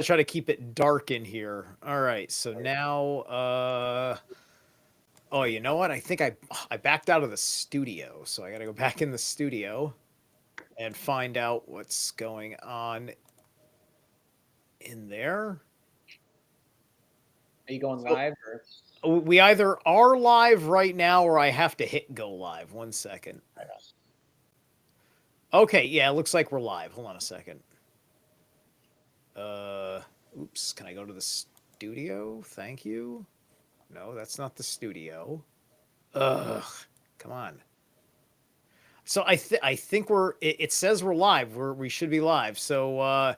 try to keep it dark in here. All right, so now, oh, you know what? I think I backed out of the studio, so I got to go back in the studio and find out what's going on in there. Are you going So live or? we either are live right now or I have to hit go live. 1 second. Okay, yeah, it looks like we're live. Hold on a second. Uh, oops. Can I go to the studio? Thank you. No, that's not the studio. Ugh. Come on. So I think it says we're live. We should be live. So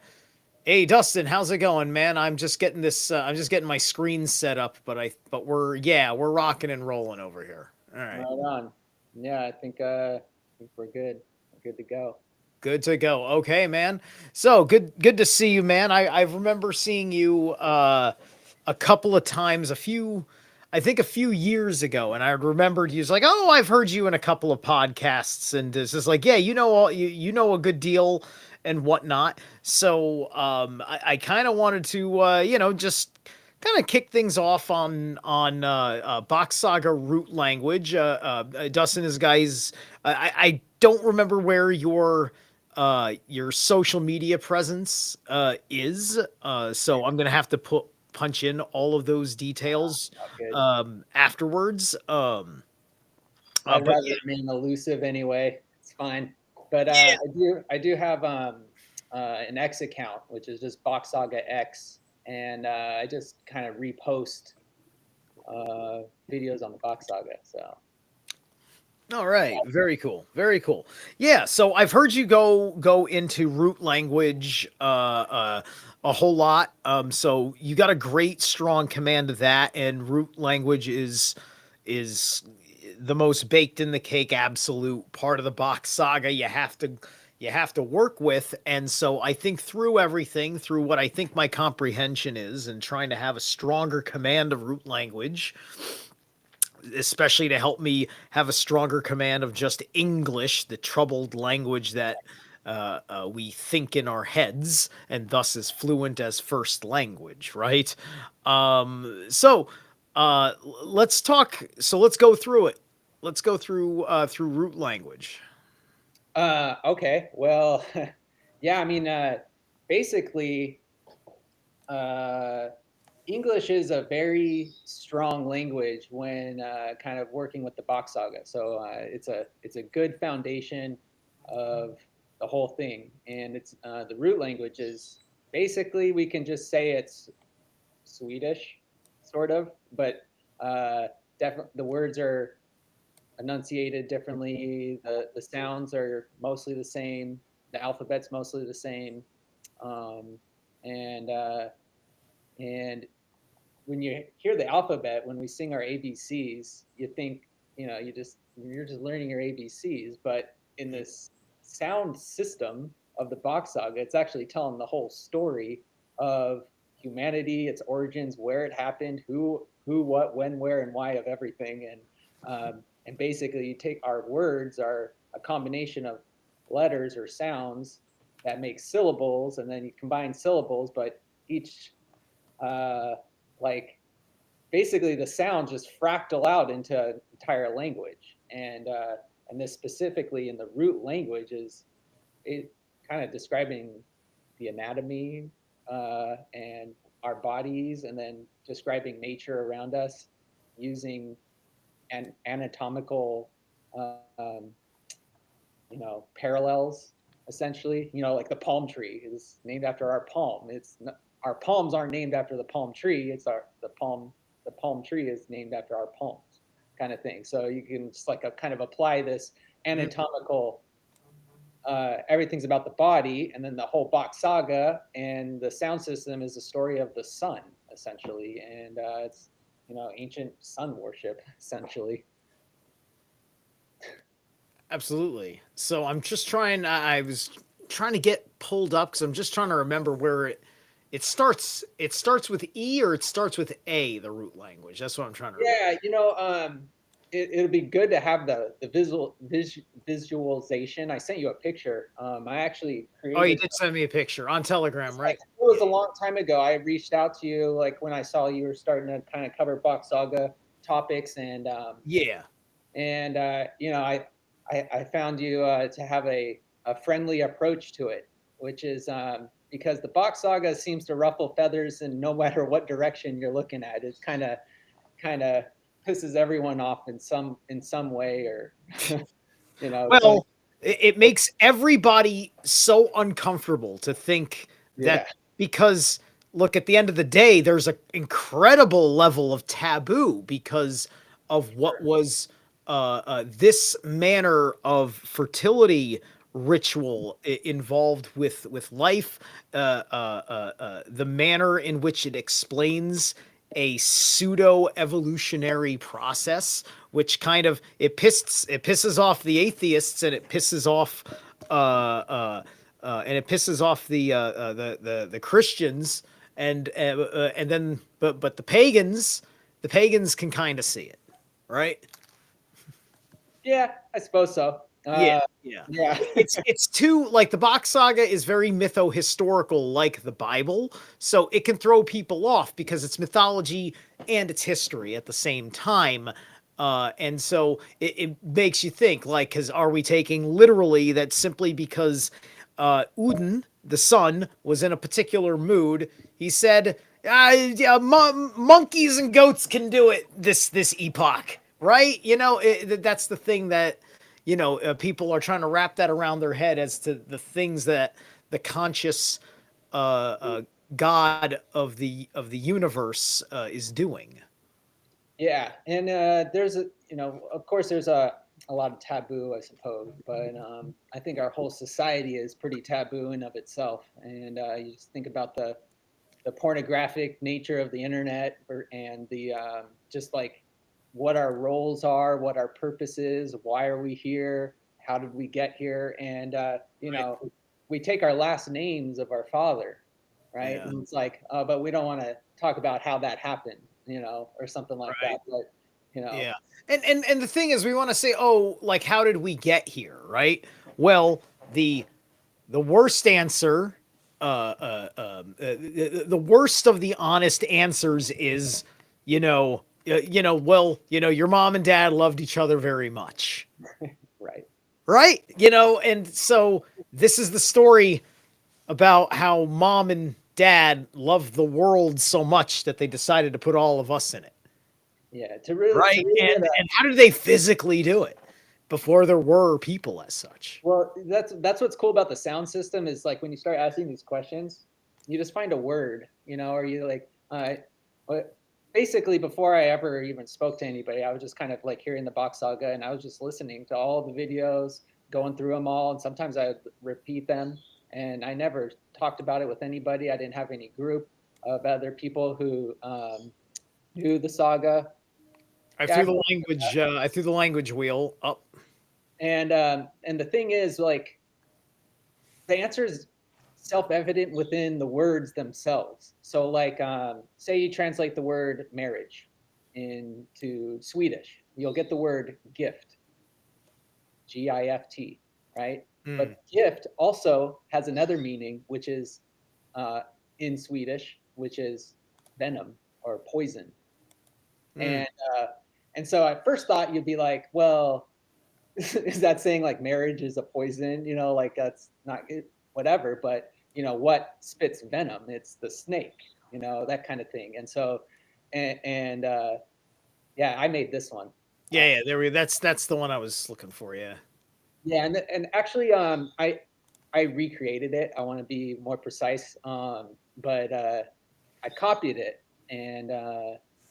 hey Dustin, how's it going, man? I'm just getting this. I'm just getting my screen set up, but we're rocking and rolling over here. All Right right. on. Yeah, I think we're good. We're good to go. Good to go. Okay, man. So good to see you, man. I remember seeing you a couple of times, I think a few years ago, and I remembered you was like, oh, I've heard you in a couple of podcasts, and it's just like, yeah, you know a good deal and whatnot. So I kind of wanted to just kind of kick things off on Box Saga root language. Dustin is guys. I don't remember where your social media presence is. So I'm gonna have to punch in all of those details All good. afterwards. I'd But rather remain elusive anyway. It's fine. But I do have an X account, which is just Box Saga X, and I just kind of repost videos on the Box Saga. So all right, very cool, very cool. Yeah, so I've heard you go into root language a whole lot. So you got a great strong command of that, and root language is the most baked in the cake absolute part of the box saga you have to work with. And so I think through everything, through what I think my comprehension is, and trying to have a stronger command of root language, especially to help me have a stronger command of just English, the troubled language that we think in our heads and thus is fluent as first language, right? So let's talk. So let's go through it. Let's go through root language. okay, well, yeah, I mean, basically, uh, English is a very strong language when kind of working with the Box Saga. So it's a good foundation of the whole thing, and it's the root language is basically we can just say it's Swedish, sort of, but definitely the words are enunciated differently. The sounds are mostly the same. The alphabet's mostly the same, um, and and when you hear the alphabet, when we sing our ABCs, you think, you're just learning your ABCs, but in this sound system of the Box Saga, it's actually telling the whole story of humanity, its origins, where it happened, what, when, where, and why of everything, and basically you take our words are a combination of letters or sounds that make syllables, and then you combine syllables, but each uh, like basically the sounds just fractal out into an entire language, and this specifically in the root language is it kind of describing the anatomy and our bodies, and then describing nature around us using an anatomical parallels, essentially. Like the palm tree is named after our palm. Our palms aren't named after the palm tree. It's the palm tree is named after our palms, kind of thing. So you can just like kind of apply this anatomical. Everything's about the body, and then the whole Bach saga and the sound system is the story of the sun, essentially, and it's ancient sun worship, essentially. Absolutely. So I'm just trying. I was trying to get pulled up because I'm just trying to remember where it starts. It starts with E or it starts with A. The root language. That's what I'm trying to remember. Yeah, it'll be good to have the visualization. I sent you a picture. I actually Oh, you created. did send me a picture on Telegram, It's like right? was a long time ago. I reached out to you like when I saw you were starting to kind of cover Bock Saga topics, Yeah. and I found you to have a friendly approach to it, which is because the Bock Saga seems to ruffle feathers, and no matter what direction you're looking at, it's kind of pisses everyone off in some way, or so Well, it makes everybody so uncomfortable to think that yeah, because look, at the end of the day, there's an incredible level of taboo because of what sure. was this manner of fertility ritual involved with life, the manner in which it explains a pseudo evolutionary process, which kind of it pisses off the atheists and it pisses off and it pisses off the Christians and then but the pagans can kind of see it, right? Yeah, I suppose so. Yeah, yeah. Yeah, It's too like the Box Saga is very mytho-historical like the Bible, so it can throw people off because it's mythology and it's history at the same time. And so it makes you think like, because are we taking literally that simply because Udin, the sun, was in a particular mood, he said, yeah, monkeys and goats can do it this epoch, right? That's the thing that people are trying to wrap that around their head as to the things that the conscious uh, uh, God of the universe is doing. yeah, and there's of course, there's a lot of taboo, I suppose, but I think our whole society is pretty taboo in of itself, and you just think about the pornographic nature of the internet, and the just like what our roles are, what our purpose is, why are we here, how did we get here, and Right. we take our last names of our father, right? Yeah. And it's like, but we don't want to talk about how that happened, or something like Right. that. But you know, Yeah. And the thing is, we want to say, oh, like how did we get here, right? Well, the the worst answer, the worst of the honest answers is, your mom and dad loved each other very much, right? right? And so this is the story about how mom and dad loved the world so much that they decided to put all of us in it, Yeah, to right? really get And how did they physically do it before there were people as such? well, that's what's cool about the sound system is like when you start asking these questions, you just find a word, or you like, what- basically before I ever even spoke to anybody, I was just kind of like hearing the Box Saga, and I was just listening to all the videos, going through them all, and sometimes I would repeat them, and I never talked about it with anybody. I didn't have any group of other people who knew the saga. Yeah, I threw the language wheel up. and the thing is, like, the answer is self-evident within the words themselves. So, like, say you translate the word marriage into Swedish, you'll get the word gift, gift, right? Mm, But gift also has another meaning, which is uh, in Swedish, which is venom or poison. mm. And uh, and so I first thought you'd be like, well, is that saying like marriage is a poison? Like that's not it, whatever. But what spits venom? It's the snake. That kind of thing. And so, and yeah, I made this one. Uh, Yeah, yeah, there we. That's the one I was looking for. Yeah. yeah, and actually, I recreated it. I want to be more precise. But I copied it, and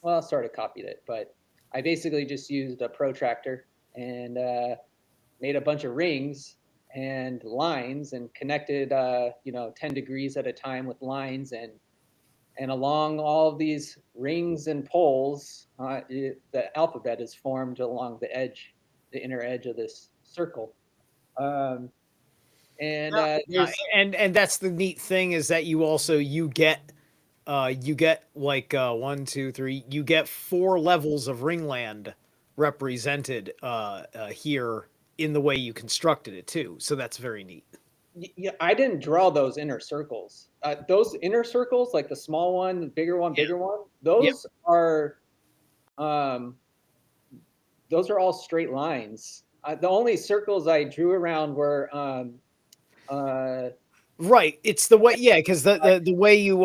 well, sort of copied it, but I basically just used a protractor and made a bunch of rings and lines and connected 10 degrees at a time with lines, and along all of these rings and poles, the alphabet is formed along the inner edge of this circle. um, and there's And that's the neat thing is that you get like one, two, three, you get four levels of ringland represented here in the way you constructed it too. So that's very neat. Yeah, I didn't draw those inner circles. Those inner circles, like the small one, the bigger one, Yeah. um, those are all straight lines. The only circles I drew around were uh, Right. It's the way, yeah, because the way you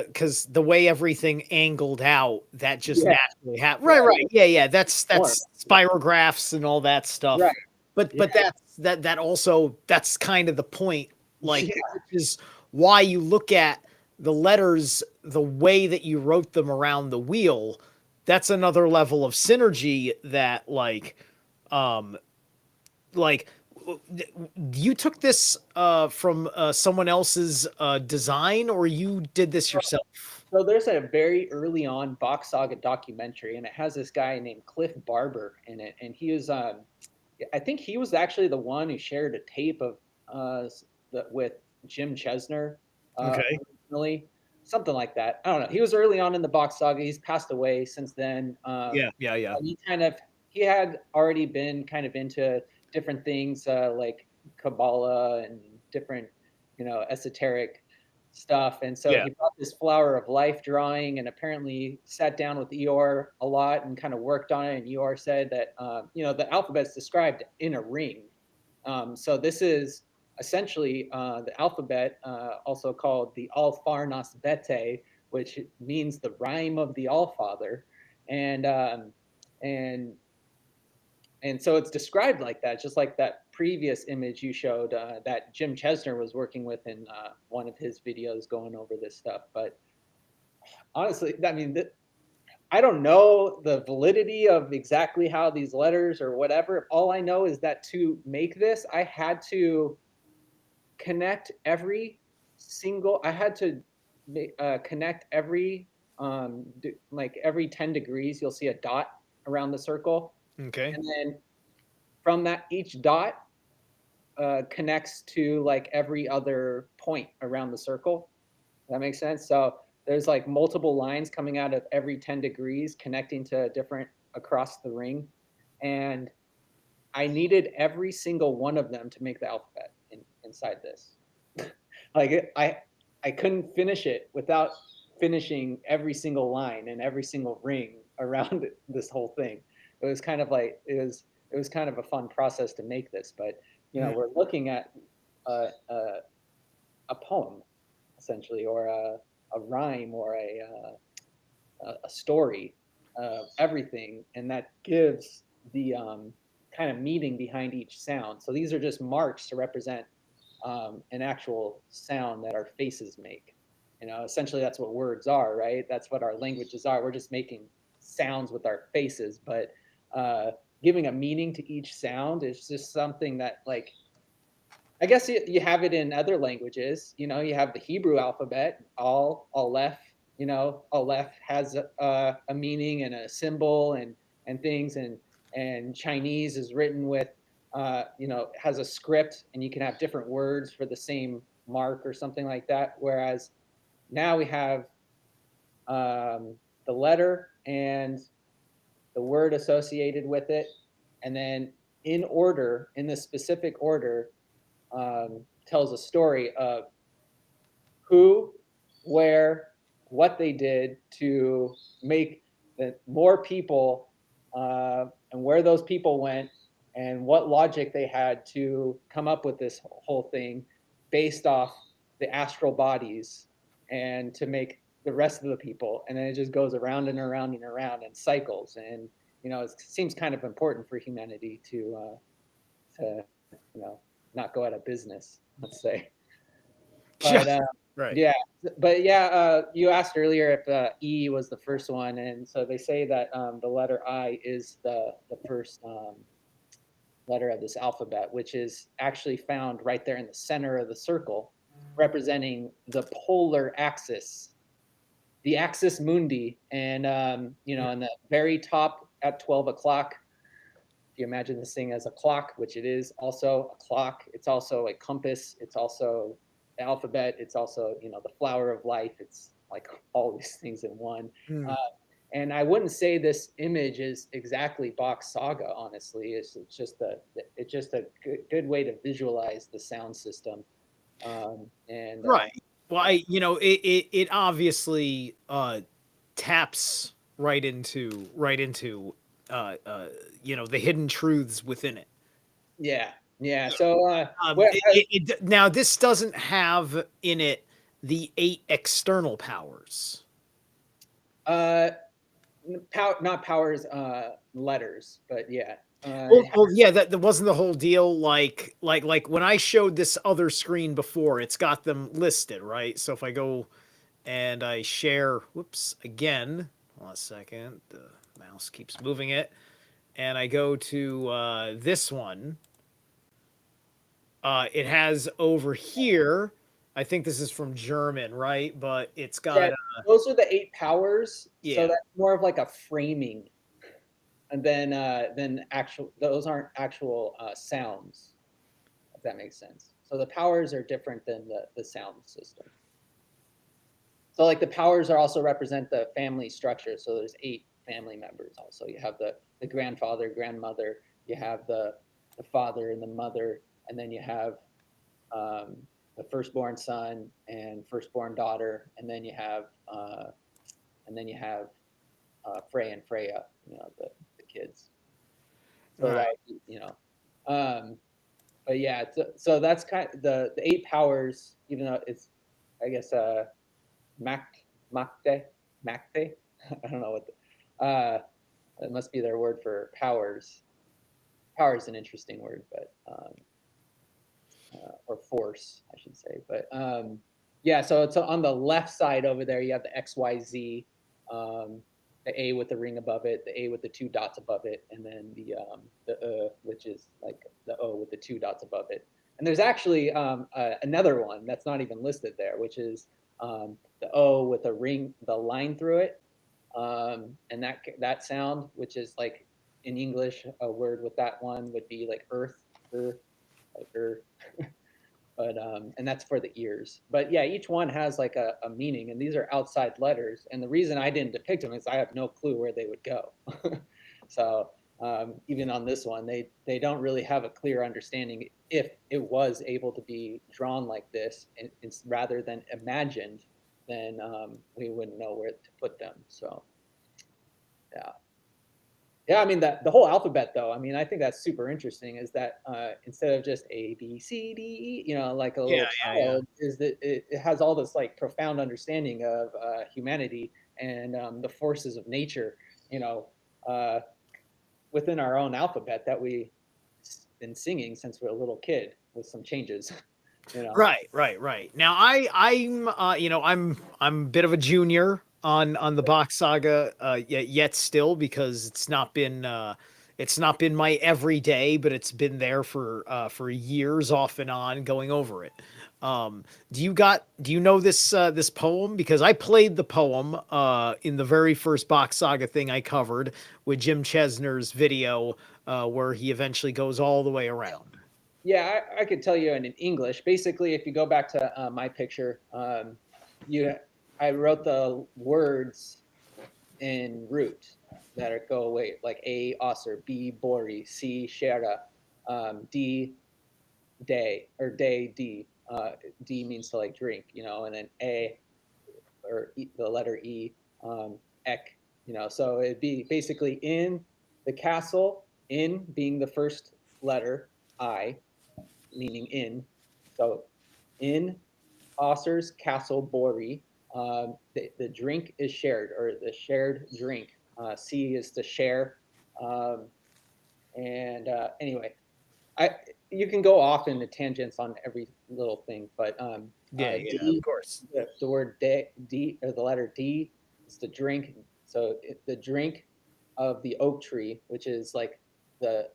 because the way everything angled out, that just yeah, naturally happened. Right, right, right. Yeah, yeah. form. That's spirographs and all that Right. stuff. But Yeah. that also, that's kind of the point, like, Yeah. which is why you look at the letters, the way that you wrote them around the wheel. That's another level of synergy that um like you took this from someone else's design, or you did this yourself? So there's a very early on Bock Saga documentary, and it has this guy named Cliff Barber in it, and he was I think he was actually the one who shared a tape of uh, with Jim Chesner Okay. originally, something like that. I don't know. He was early on in the Box Saga. He's passed away since then. Yeah, yeah, yeah. And he had already been kind of into different things like Kabbalah and different, esoteric stuff. And so Yeah. he brought this flower of life drawing and apparently sat down with Eeyore a lot and kind of worked on it. And Eeyore said that, the alphabet's described in a ring. So this is essentially the alphabet, also called the Alfarnas Bete, which means the rhyme of the Allfather. And, and and so it's described like that, just like that previous image you showed that Jim Chesner was working with in one of his videos going over this stuff. But honestly, I mean, I don't know the validity of exactly how these letters or whatever. All I know is that to make this, I had to connect every I had to connect every, like every 10 degrees, you'll see a dot around the circle. Okay. And then from that, each dot connects to like every other point around the circle. That makes sense. So there's like multiple lines coming out of every 10 degrees connecting to different across the ring. And I needed every single one of them to make the alphabet inside this. Like I couldn't finish it without finishing every single line and every single ring around this whole thing. It was kind of like it was kind of a fun process to make this, but Mm. we're looking at a, a, a poem essentially, or a rhyme, or a story of everything, and that gives the kind of meaning behind each sound. So these are just marks to represent an actual sound that our faces make. Essentially that's what words are, right? That's what our languages are. We're just making sounds with our faces, but uh, giving a meaning to each sound is just something that, like, I guess you have it in other languages. You have the Hebrew alphabet, Aleph. Aleph has a meaning and a symbol and things, and Chinese is written with, has a script, and you can have different words for the same mark or something like that. Whereas now we have the letter and the word associated with it, and then in order, in the specific order, tells a story of who, where, what they did to make more people, and where those people went, and what logic they had to come up with this whole thing based off the astral bodies, and to make the rest of the people. And then it just goes around and around and around and cycles. And it seems kind of important for humanity to not go out of business, let's say. Yeah. But Right. yeah, but yeah, you asked earlier if E was the first one, and so they say that the letter I is the first letter of this alphabet, which is actually found right there in the center of the circle, representing the polar axis, the axis mundi. And in the very top at 12 o'clock, if you imagine this thing as a clock, which it is also a clock, it's also a compass, it's also the alphabet, it's also the flower of life. It's like all these things in one. Mm. Uh, and I wouldn't say this image is exactly Bach's Saga. Honestly, it's just a good way to visualize the sound system. And Right. Well, yeah, it obviously taps right into the hidden truths within it. yeah, yeah. So, Um, well, now this doesn't have in it the 8 external powers. uh, not powers, letters, but yeah. Well, yeah, that wasn't the whole deal. Like when I showed this other screen before, it's got them listed, right? So if I go and I share, whoops, again, hold on a second, the mouse keeps moving it, and I go to this one, it has over here. I think this is from German, right? But it's Yeah, got those are the 8 powers, so yeah, that's more of like a framing, and then actual those aren't actual, sounds, if that makes sense. So the powers are different than the sound system. So, like, the powers are also represent the family structure, so there's 8 family members also. You have the grandfather, grandmother, you have the father and the mother, and then you have, um, the firstborn son and firstborn daughter, and then you have Frey and Freya, the kids. all So that right, would be, um, but yeah, so that's kind of the 8 powers, even though it's, I guess, Mac, Macte, Macte. I don't know what it must be their word for powers. Power is an interesting word, but or force, I should say. But yeah, so it's on the left side over there. You have the XYZ, um, the A with the ring above it, the A with the 2 dots above it, and then the which is like the O with the 2 dots above it. And there's actually another one that's not even listed there, which is the O with the ring, the line through it, and that sound, which is like in English, a word with that one would be like earth, earth, like earth. But and that's for the ears. But yeah, each one has like a meaning, and these are outside letters. And the reason I didn't depict them is I have no clue where they would go. So even on this one, they don't really have a clear understanding if it was able to be drawn like this, and it's rather than imagined, then we wouldn't know where to put them. So yeah. Yeah, I mean the whole alphabet though. I mean, I think that's super interesting. Is that instead of just A B C D E, like a yeah, little yeah, child, is that it has all this like profound understanding of humanity and the forces of nature. You know, uh, within our own alphabet that we've been singing since we're a little kid with some changes. You know. right. Now I'm a bit of a junior on the Bock saga yet still because it's not been my everyday, but it's been there for years off and on going over it. Um, do you know this poem? Because I played the poem in the very first Bock saga thing I covered with Jim Chesner's video where he eventually goes all the way around. Yeah, I could tell you in English. Basically, if you go back to my picture, you I wrote the words in root that are go away, like A Osser, B Bori, C Shera, D Day or Day D. D means to like drink, and then A or e, the letter E, Ek, So it'd be basically in the castle, in being the first letter, I, meaning in. So in Osser's Castle Bori, the drink is shared, or the shared drink. C is to share. Um, and anyway, I you can go off into tangents on every little thing, but Yeah, of D, course. the word D, or the letter D is the drink. So the drink of the oak tree, which is like the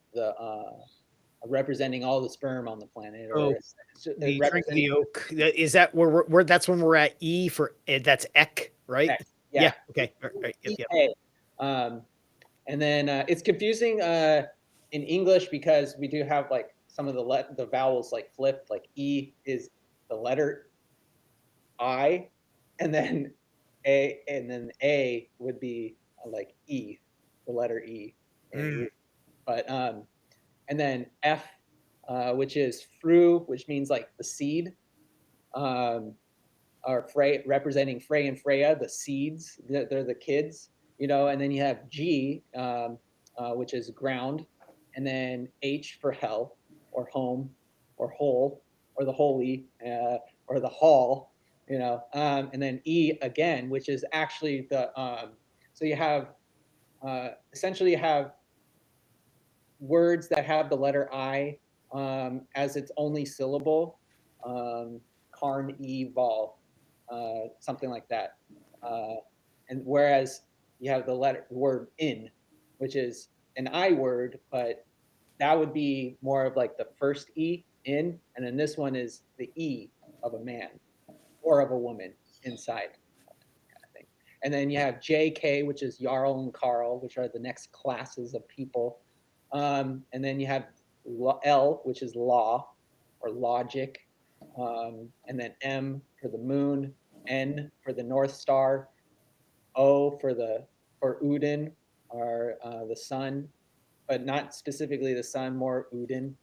representing all the sperm on the planet, or Oh, it's the drink of representing the oak. Is that where that's when we're at E for that's Ek, right? X. Yeah. Yeah, Okay. Right. Yep. EA. Um, and then it's confusing in English because we do have like some of the vowels like flipped. Like E is the letter I, and then A would be like E, the letter E. Mm, But and then F, which is fru, which means like the seed. um, are Frey, representing Frey and Freya, the seeds. They're the kids, and then you have G, which is ground, and then H for hell, or home, or whole, or the holy, or the hall, and then E again, which is actually so you have, essentially you have words that have the letter I as its only syllable, carn, e, vol, something like that. Uh, and whereas you have the word in, which is an I word, but that would be more of like the first E in, and then this one is the E of a man or of a woman inside, kind of thing. And then you have JK, which is Jarl and Carl, which are the next classes of people. And then you have L, which is law or logic. And then M for the moon, N for the North Star, O for Udin, or the sun, but not specifically the sun, more Udin.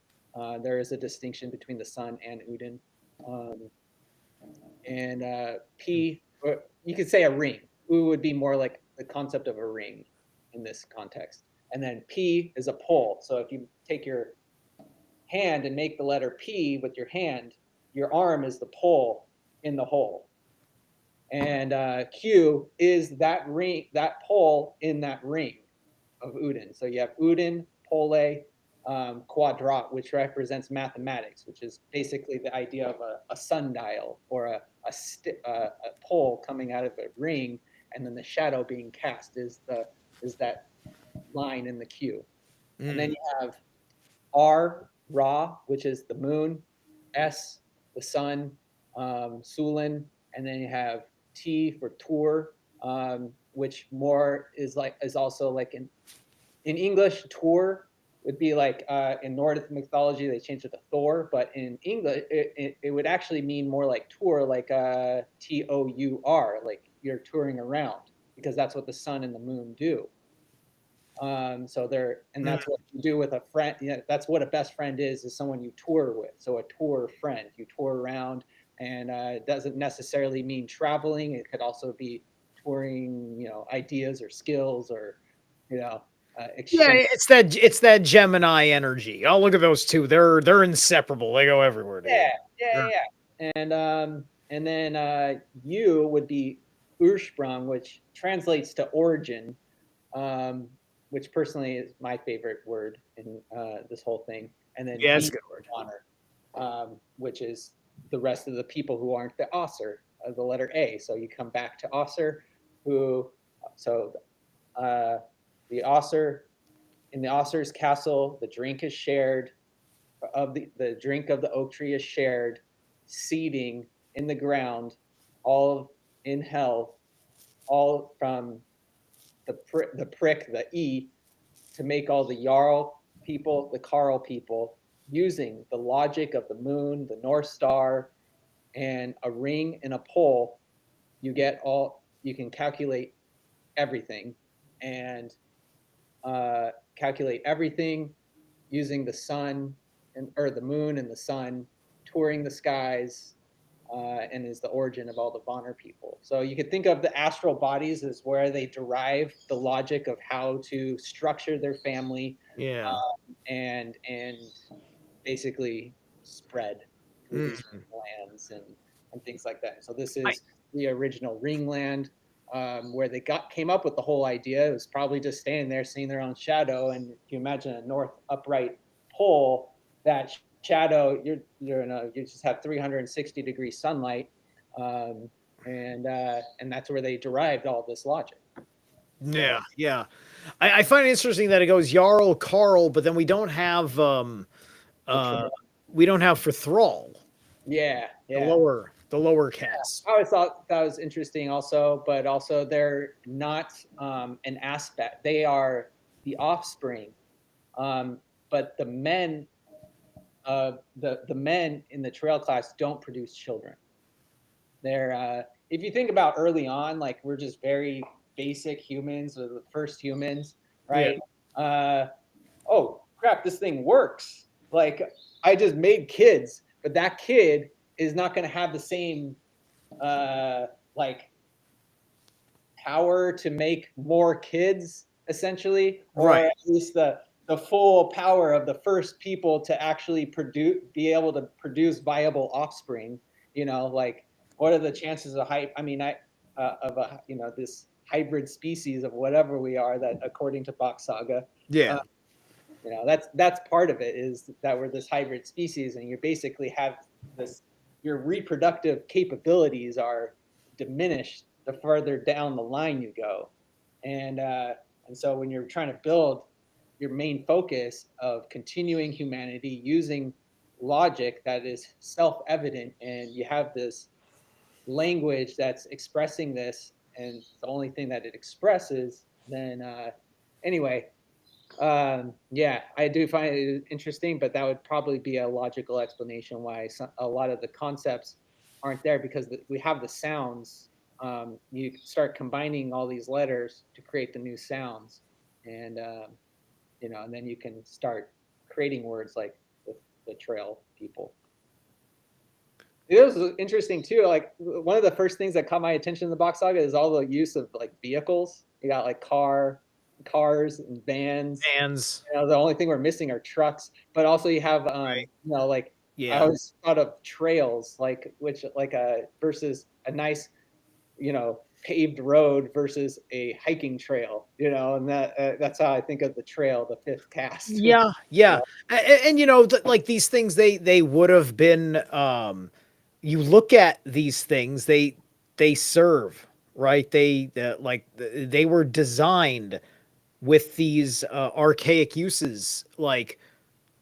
There is a distinction between the sun and Udin. Um, and P, or you could say a ring. U would be more like the concept of a ring in this context. And then P is a pole. So if you take your hand and make the letter P with your hand, your arm is the pole in the hole. And Q is that ring, that pole in that ring of Udin. So you have Udin, pole, quadrat, which represents mathematics, which is basically the idea of a sundial, or a pole coming out of a ring, and then the shadow being cast is that line in the Q. And then you have R, Ra, which is the moon, S, the sun, Sulin, and then you have T for Tur, which more is also like in English, Tur would be like in Nordic mythology they changed it to Thor, but in English it would actually mean more like tour, like Tour, like you're touring around, because that's what the sun and the moon do. So that's what you do with a friend. That's what a best friend is someone you tour with. So a tour friend, you tour around, and it doesn't necessarily mean traveling. It could also be touring, ideas or skills, or you know, Yeah, exchange. it's that Gemini energy. Oh, look at those two. They're inseparable. They go everywhere Yeah, together. yeah, They're- yeah. And then U would be Ursprung, which translates to origin, um, which personally is my favorite word in this whole thing. And then yeah, B, that's a good word. honor, which is the rest of the people who aren't the Osser, the letter A. So you come back to Osser, so uh, the Osser, in the Osser's castle, the drink is shared, the drink of the oak tree is shared, seeding in the ground, all in hell, all from the prick, the E, to make all the Jarl people, the Carl people, using the logic of the moon, the North Star, and a ring and a pole. You can calculate everything, and calculate everything using the sun, or the moon and the sun, touring the skies, and is the origin of all the Bonner people. So you could think of the astral bodies as where they derive the logic of how to structure their family, Yeah. and basically spread through these Mm. lands, and things like that. So this I, is the original Ringland, where they came up with the whole idea. It was probably just standing there seeing their own shadow, and if you imagine a north upright pole, that shadow, you just have 360-degree sunlight, and that's where they derived all this logic. So yeah, yeah. I find it interesting that it goes Jarl, Carl, but then the uh we don't have for Thrall, yeah, the yeah. lower cast. I always thought that was interesting also, but also they're not an aspect. They are the offspring. Um, but the men in the trail class don't produce children. They're if you think about early on, like we're just very basic humans, the first humans, Yeah. right? Oh crap, this thing works. Like I just made kids, but that kid is not going to have the same like power to make more kids, essentially, or Right. at least the full power of the first people to actually be able to produce viable offspring. Like, what are the chances of of a, this hybrid species of whatever we are, that according to Bock Saga, Yeah. uh, that's part of it, is that we're this hybrid species, and you basically have this, your reproductive capabilities are diminished the further down the line you go. And so when you're trying to build your main focus of continuing humanity using logic that is self-evident, and you have this language that's expressing this, and the only thing that it expresses, then anyway, yeah, I do find it interesting, but that would probably be a logical explanation why a lot of the concepts aren't there, because we have the sounds. You start combining all these letters to create the new sounds, and and then you can start creating words like the trail people. It was interesting too. Like, one of the first things that caught my attention in the Box Saga is all the use of like vehicles. You got like cars and vans. Hands. The only thing we're missing are trucks, but also you have Right. like, I Yeah. always thought of trails, like, which like a versus a nice, paved road versus a hiking trail, and that's how I think of the trail, the fifth cast. Yeah, yeah. And like these things, they would have been you look at these things, they serve, right? They were designed with these archaic uses, like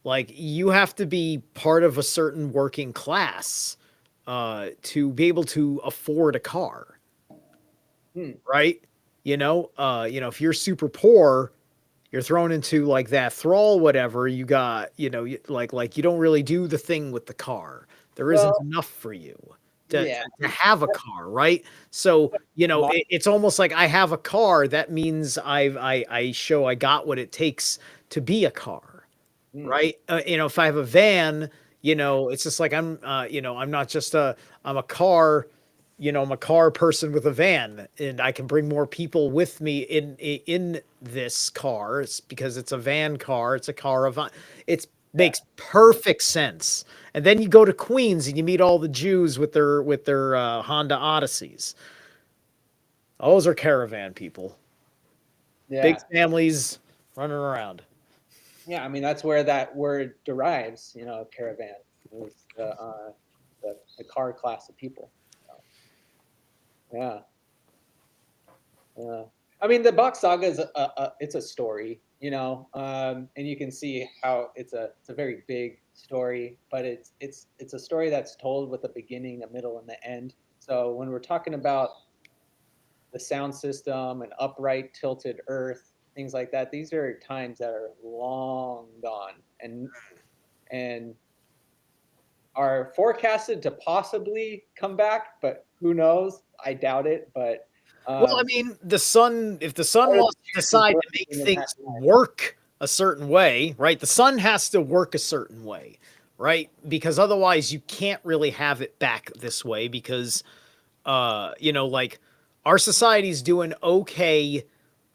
you have to be part of a certain working class to be able to afford a car, Hmm. right? If you're super poor, you're thrown into like that thrall, whatever. You got, like you don't really do the thing with the car. There isn't Well, enough for you yeah. to have a car, right? So it's almost like I have a car. That means I show I got what it takes to be a car, Hmm. right? If I have a van, it's just like I'm not just I'm a car. I'm a car person with a van, and I can bring more people with me in this car. It's because it's a van car. It's a car of it Yeah. makes perfect sense. And then you go to Queens and you meet all the Jews with their Honda Odysseys. Those are caravan people, big Yeah. families running around. Yeah. I mean, that's where that word derives. Caravan is the car class of people. So, yeah. Yeah. I mean, the Box Saga is it's a story, and you can see how it's a very big story, but it's a story that's told with a beginning, a middle, and the end. So when we're talking about the sound system and upright tilted earth, things like that, these are times that are long gone, and are forecasted to possibly come back, but who knows? I doubt it. But Well, I mean, if the sun what are the wants to chances decide we're to make living in that things time? work a certain way, right? The sun has to work a certain way, right? Because otherwise you can't really have it back this way because like our society's doing okay,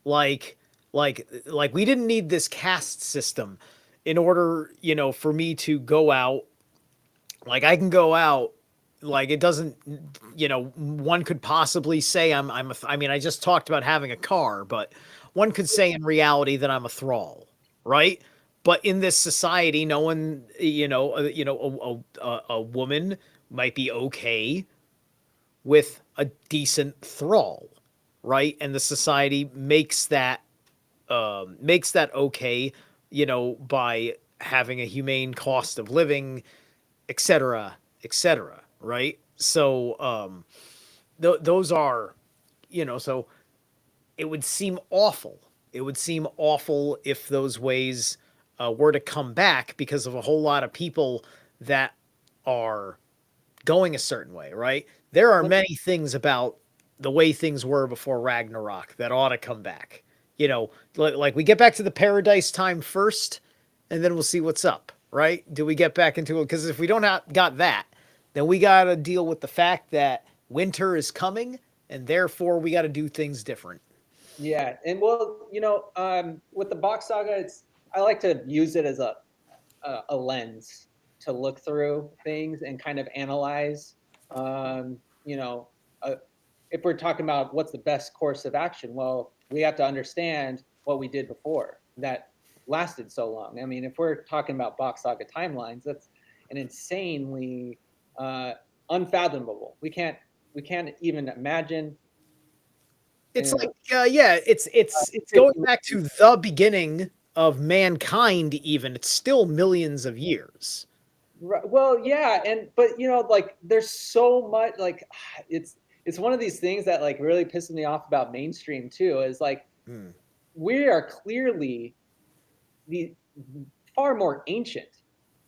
like like we didn't need this caste system in order, for me to go out. Like I can go out, like it doesn't, one could possibly say I mean, I just talked about having a car, but one could say in reality that I'm a thrall, right? But in this society, no one, a woman might be okay with a decent thrall, right? And the society makes that okay, by having a humane cost of living, etc., etc., right? So those are, so it would seem awful. It would seem awful if those ways were to come back because of a whole lot of people that are going a certain way, right? There are many things about the way things were before Ragnarok that ought to come back. Like we get back to the paradise time first, and then we'll see what's up, right? Do we get back into it? Because if we don't got that, then we got to deal with the fact that winter is coming, and therefore we got to do things different. Yeah, and well, with the Box Saga, I like to use it as a lens to look through things and kind of analyze. Um, you know, uh, if we're talking about what's the best course of action, well, we have to understand what we did before that lasted so long. I mean, if we're talking about Box Saga timelines, that's an insanely uh, unfathomable. We can't even imagine. It's You like know, yeah, it's going back to the beginning of mankind. Even it's still millions of years. right, well, yeah, and but like there's so much like it's one of these things that like really pisses me off about mainstream too. Is like Hmm. we are clearly the far more ancient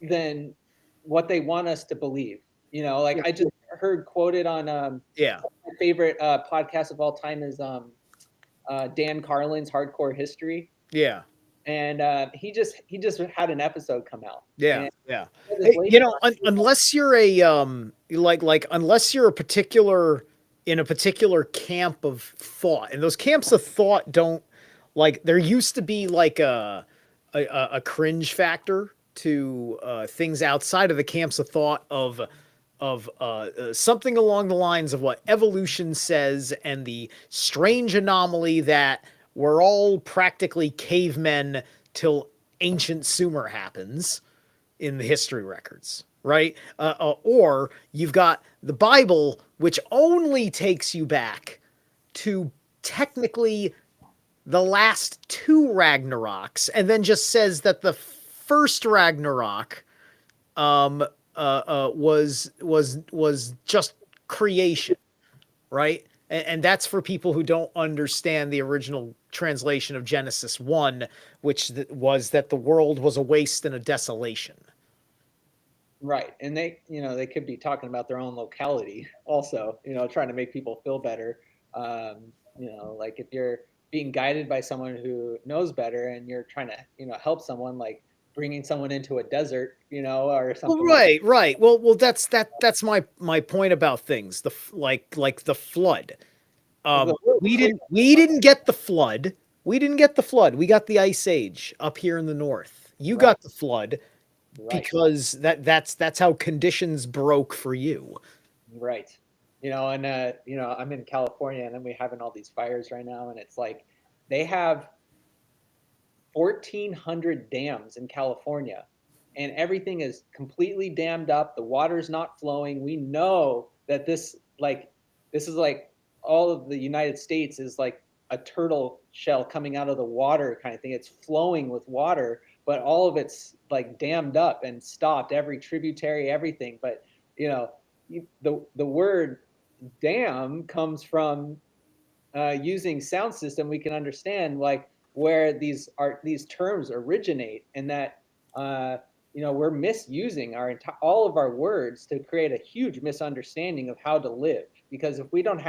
than what they want us to believe. Like Yeah. I just heard quoted on Yeah. my favorite podcast of all time is Dan Carlin's Hardcore History, Yeah. and he just had an episode come out, Yeah. and Yeah. this Hey, lady you know, unless you're a unless you're a particular in a particular camp of thought, and those camps of thought don't like there used to be like a cringe factor to things outside of the camps of thought of something along the lines of what evolution says and the strange anomaly that we're all practically cavemen till ancient Sumer happens in the history records, right? Or you've got the Bible, which only takes you back to technically the last two Ragnaroks, and then just says that the first Ragnarok um, was just creation, right? And that's for people who don't understand the original translation of Genesis 1, which was that the world was a waste and a desolation. right, and they could be talking about their own locality also, trying to make people feel better. Like if you're being guided by someone who knows better and you're trying to help someone, like bringing someone into a desert, or Well, something like right, right. Well, that's my point about things. Like the flood. the word clear. We didn't get the flood. We didn't get the flood. We got the ice age up here in the north. You Right, got the flood right, because that's how conditions broke for you. right. And I'm in California, and then we're having all these fires right now, and it's like they have 1,400 dams in California, and everything is completely dammed up. The water's not flowing. We know that this is like all of the United States is like a turtle shell coming out of the water kind of thing. It's flowing with water, but all of it's like dammed up and stopped. Every tributary, everything. But you know, the word dam comes from using sound system. We can understand like where these terms originate, and that uh, we're misusing all of our words to create a huge misunderstanding of how to live. Because if we don't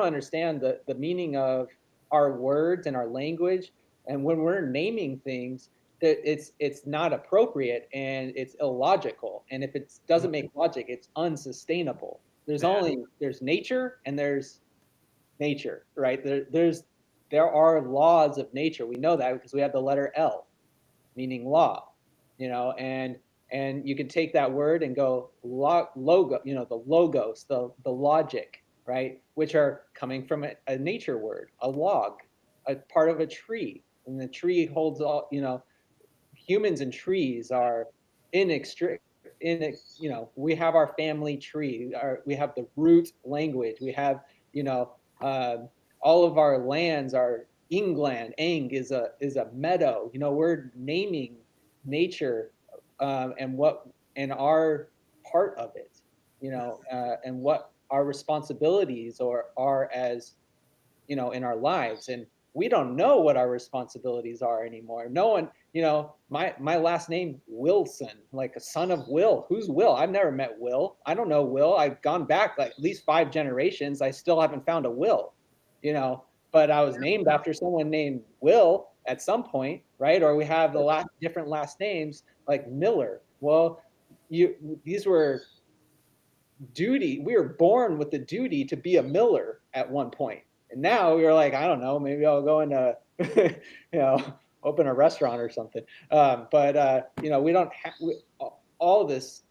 understand the meaning of our words and our language, and when we're naming things, that it's not appropriate and it's illogical. And if it doesn't make logic, it's unsustainable. Yeah. There's nature and there's nature, right? There are laws of nature. We know that because we have the letter L, meaning law, and you can take that word and go logo, the logos, the logic, right? Which are coming from a nature word, a log, a part of a tree, and the tree holds all. Humans and trees are inextric we have our family tree, we have the root language, we have you know uh, all of our lands are England. Eng is a meadow. We're naming nature, and our part of it, and what our responsibilities are as in our lives. And we don't know what our responsibilities are anymore. No one, my last name Wilson, like a son of Will. Who's Will? I've never met Will. I don't know Will. I've gone back like at least 5 generations. I still haven't found a Will, but I was named after someone named Will at some point, right? Or we have different last names like Miller. Well, these were duty. We were born with the duty to be a miller at one point, and now we're like, I don't know, maybe I'll go into, you know, open a restaurant or something. But you know, we don't have all this,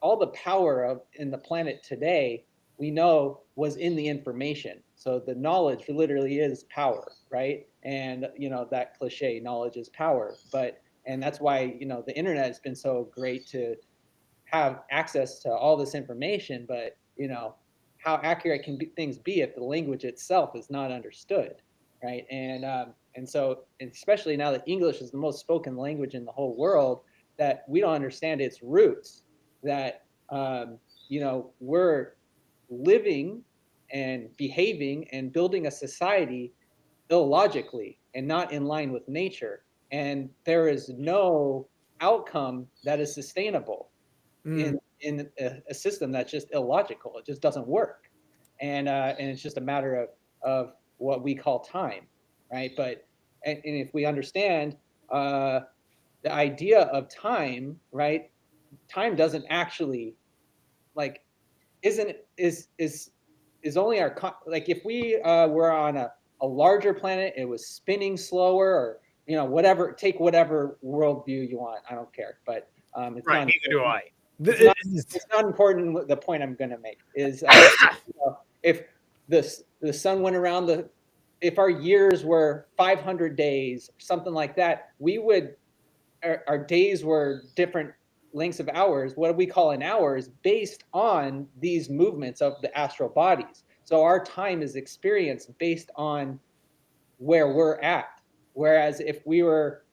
all the power of in the planet today. We know was in the information. So the knowledge literally is power, right? And you know that cliche, knowledge is power. But and that's why you know the internet has been so great to have access to all this information, but you know, how accurate can things be if the language itself is not understood, right? And so, and especially now that English is the most spoken language in the whole world, that we don't understand its roots. That you know, we're living and behaving and building a society illogically and not in line with nature, and there is no outcome that is sustainable Mm. in a system that's just illogical. It just doesn't work, and it's just a matter of what we call time, right? But and if we understand the idea of time, right? Time doesn't actually like isn't is only our like if we were on a larger planet, it was spinning slower, or you know whatever. Take whatever worldview you want. I don't care, but it's Right. not Neither do important. I. It's not. It's not important. The point I'm going to make is you know, if the sun went around the, if our years were 500 days, something like that, we would our days were different lengths of hours. What we call an hour is based on these movements of the astral bodies. So our time is experienced based on where we're at. Whereas if we were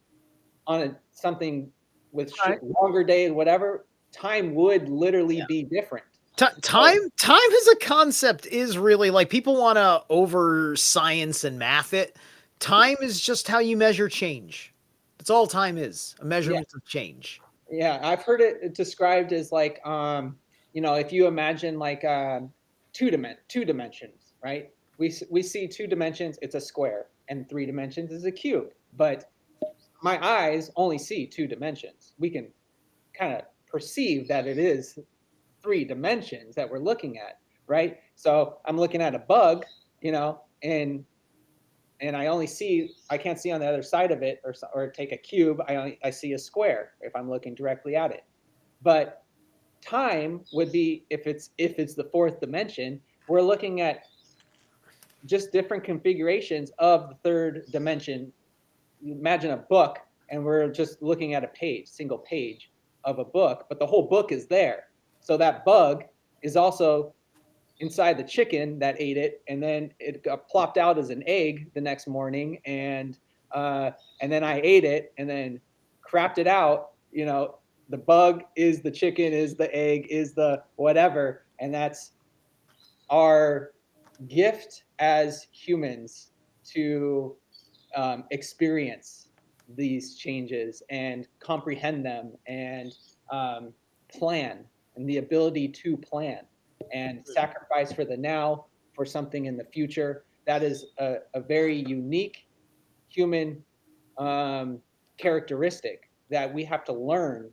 on something with Right. longer days, whatever, time would literally be different. So Time as a concept is really like people want to over science and math it. Time is just how you measure change. That's all time is, a yeah, measurement of change. yeah, I've heard it described as like you know, if you imagine like two dimensions, right? We see two dimensions, it's a square, and three dimensions is a cube. But my eyes only see two dimensions. We can kind of perceive that it is three dimensions that we're looking at, right? So I'm looking at a bug, you know, and I only see, I can't see on the other side of it, or take a cube, I see a square if I'm looking directly at it. But time would be, if it's the fourth dimension, we're looking at just different configurations of the third dimension. Imagine a book, and we're just looking at a page, single page of a book, but the whole book is there. So that bug is also inside the chicken that ate it, and then it got plopped out as an egg the next morning, and then I ate it, and then crapped it out. You know, the bug is the chicken, is the egg, is the whatever, and that's our gift as humans to experience these changes and comprehend them and plan, and the ability to plan and sacrifice for the now for something in the future. That is a very unique human characteristic that we have to learn.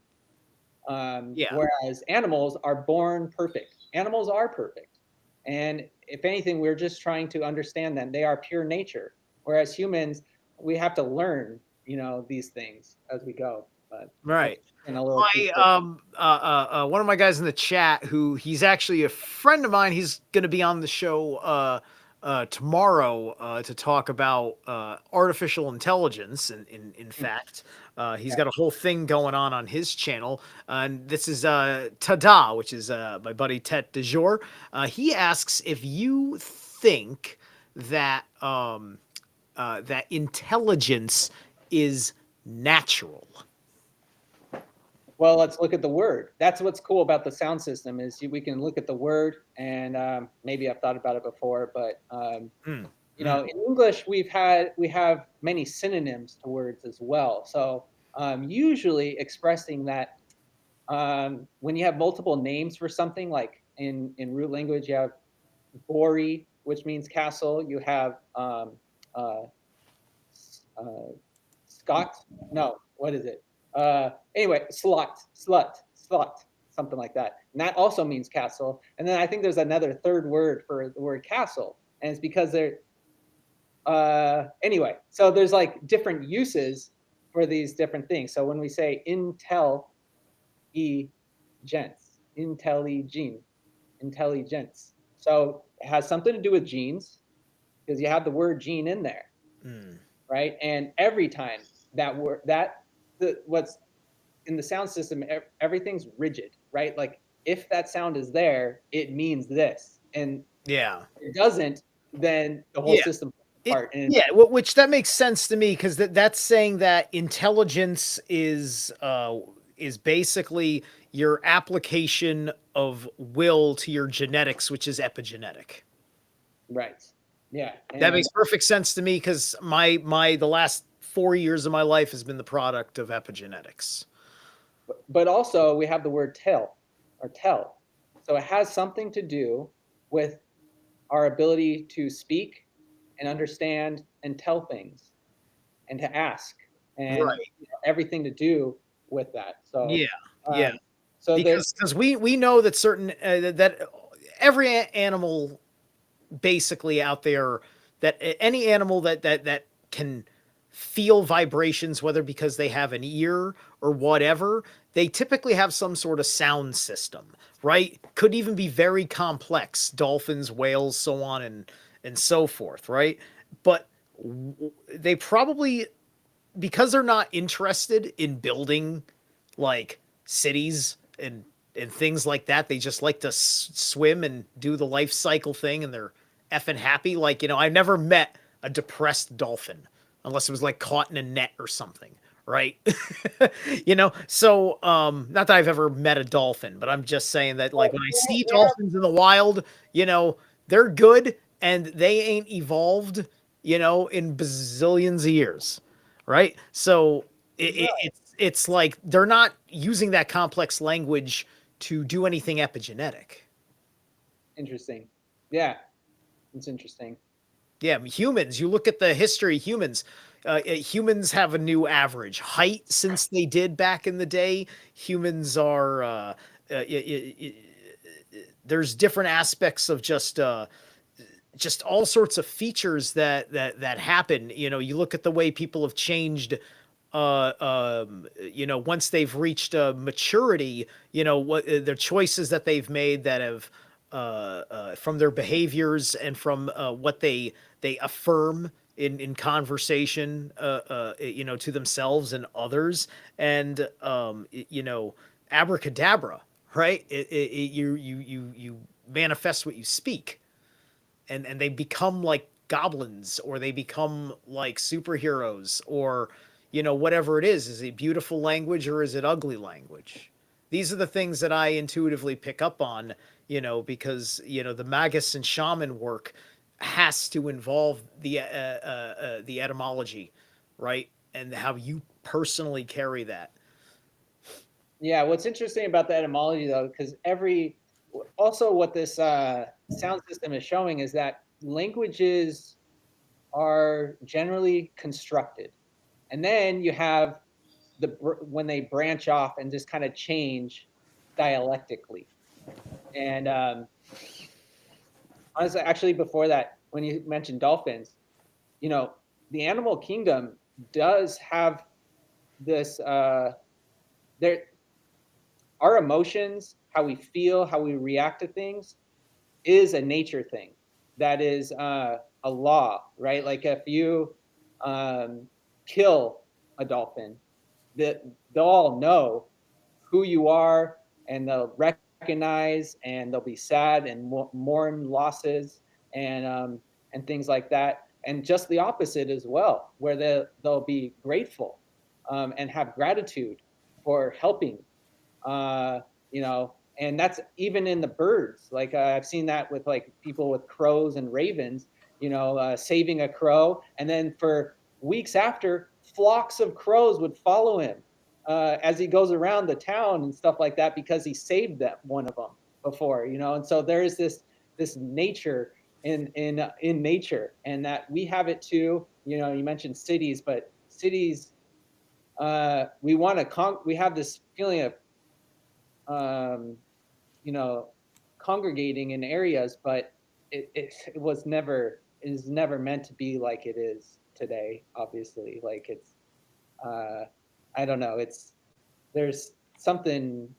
Yeah. Whereas animals are born perfect. Animals are perfect. And if anything, we're just trying to understand them. They are pure nature. Whereas humans, we have to learn, you know, these things as we go. But Right. that's in a little too My quick. one of my guys in the chat, who he's actually a friend of mine, he's going to be on the show tomorrow to talk about artificial intelligence. And in fact, he's got a whole thing going on his channel. And this is Tada, which is my buddy Tet de Jour. He asks if you think that that intelligence is natural. Well, let's look at the word. That's what's cool about the sound system is we can look at the word, and maybe I've thought about it before, but Mm, you mm. know, in English we have many synonyms to words as well. So usually expressing that when you have multiple names for something, like in root language, you have Bori, which means castle. You have uh, uh, Scott. No, what is it? Anyway, slut, slut, slut, something like that. And that also means castle. And then I think there's another third word for the word castle, and it's because they're anyway. So there's like different uses for these different things. So when we say intelligence, intelligence, so it has something to do with genes because you have the word gene in there, right? And every time that word what's in the sound system, everything's rigid, right? Like if that sound is there, it means this, and Yeah. if it doesn't, then the whole Yeah. system falls apart. And Yeah, which that makes sense to me because that's saying that intelligence is basically your application of will to your genetics, which is epigenetic. right, yeah, That and makes perfect sense to me because the last 4 years of my life has been the product of epigenetics. but also we have the word tell or tell, so it has something to do with our ability to speak and understand and tell things and to ask and Right. everything to do with that. Yeah. So, Yeah. so there, Because we know that certain that every animal basically out there, that any animal that can feel vibrations, whether because they have an ear or whatever, they typically have some sort of sound system, right? Could even be very complex. Dolphins, whales, so on and so forth, right? But they probably, because they're not interested in building like cities and things like that, they just like to swim and do the life cycle thing, and they're effing happy. Like, I never met a depressed dolphin unless it was like caught in a net or something, right? So not that I've ever met a dolphin, but I'm just saying that, like, when I see they have, dolphins in the wild, they're good and they ain't evolved, in bazillions of years, right? So it's like they're not using that complex language to do anything epigenetic. interesting, yeah, it's interesting. Yeah, humans, you look at the history of humans, humans have a new average height since they did back in the day. Humans are, there's different aspects of just all sorts of features that happen. You look at the way people have changed, once they've reached maturity, what their choices that they've made that have from their behaviors and from what they affirm in conversation, to themselves and others, and abracadabra, right? You manifest what you speak, and they become like goblins, or they become like superheroes, or whatever it is it beautiful language or is it ugly language? These are the things that I intuitively pick up on, because the magus and shaman work has to involve the etymology, right, and how you personally carry that. Yeah, what's interesting about the etymology though, because also what this sound system is showing is that languages are generally constructed, and then you have when they branch off and just kind of change dialectically. And honestly, actually, before that, when you mentioned dolphins, you know, the animal kingdom does have this. There, our emotions, how we feel, how we react to things, is a nature thing. That is a law, right? Like if you kill a dolphin, that they'll all know who you are, and they'll recognize, and they'll be sad and mourn losses, and things like that. And just the opposite as well, where they'll be grateful, and have gratitude for helping, and that's even in the birds. Like I've seen that with like people with crows and ravens, saving a crow, and then for weeks after, flocks of crows would follow him as he goes around the town and stuff like that, because he saved one of them before. And so there is this nature in nature, and that we have it too. You mentioned cities, but cities, we want to we have this feeling of um, you know, congregating in areas, but it was never is never meant to be like it is today. Obviously, like uh, I don't know. There's something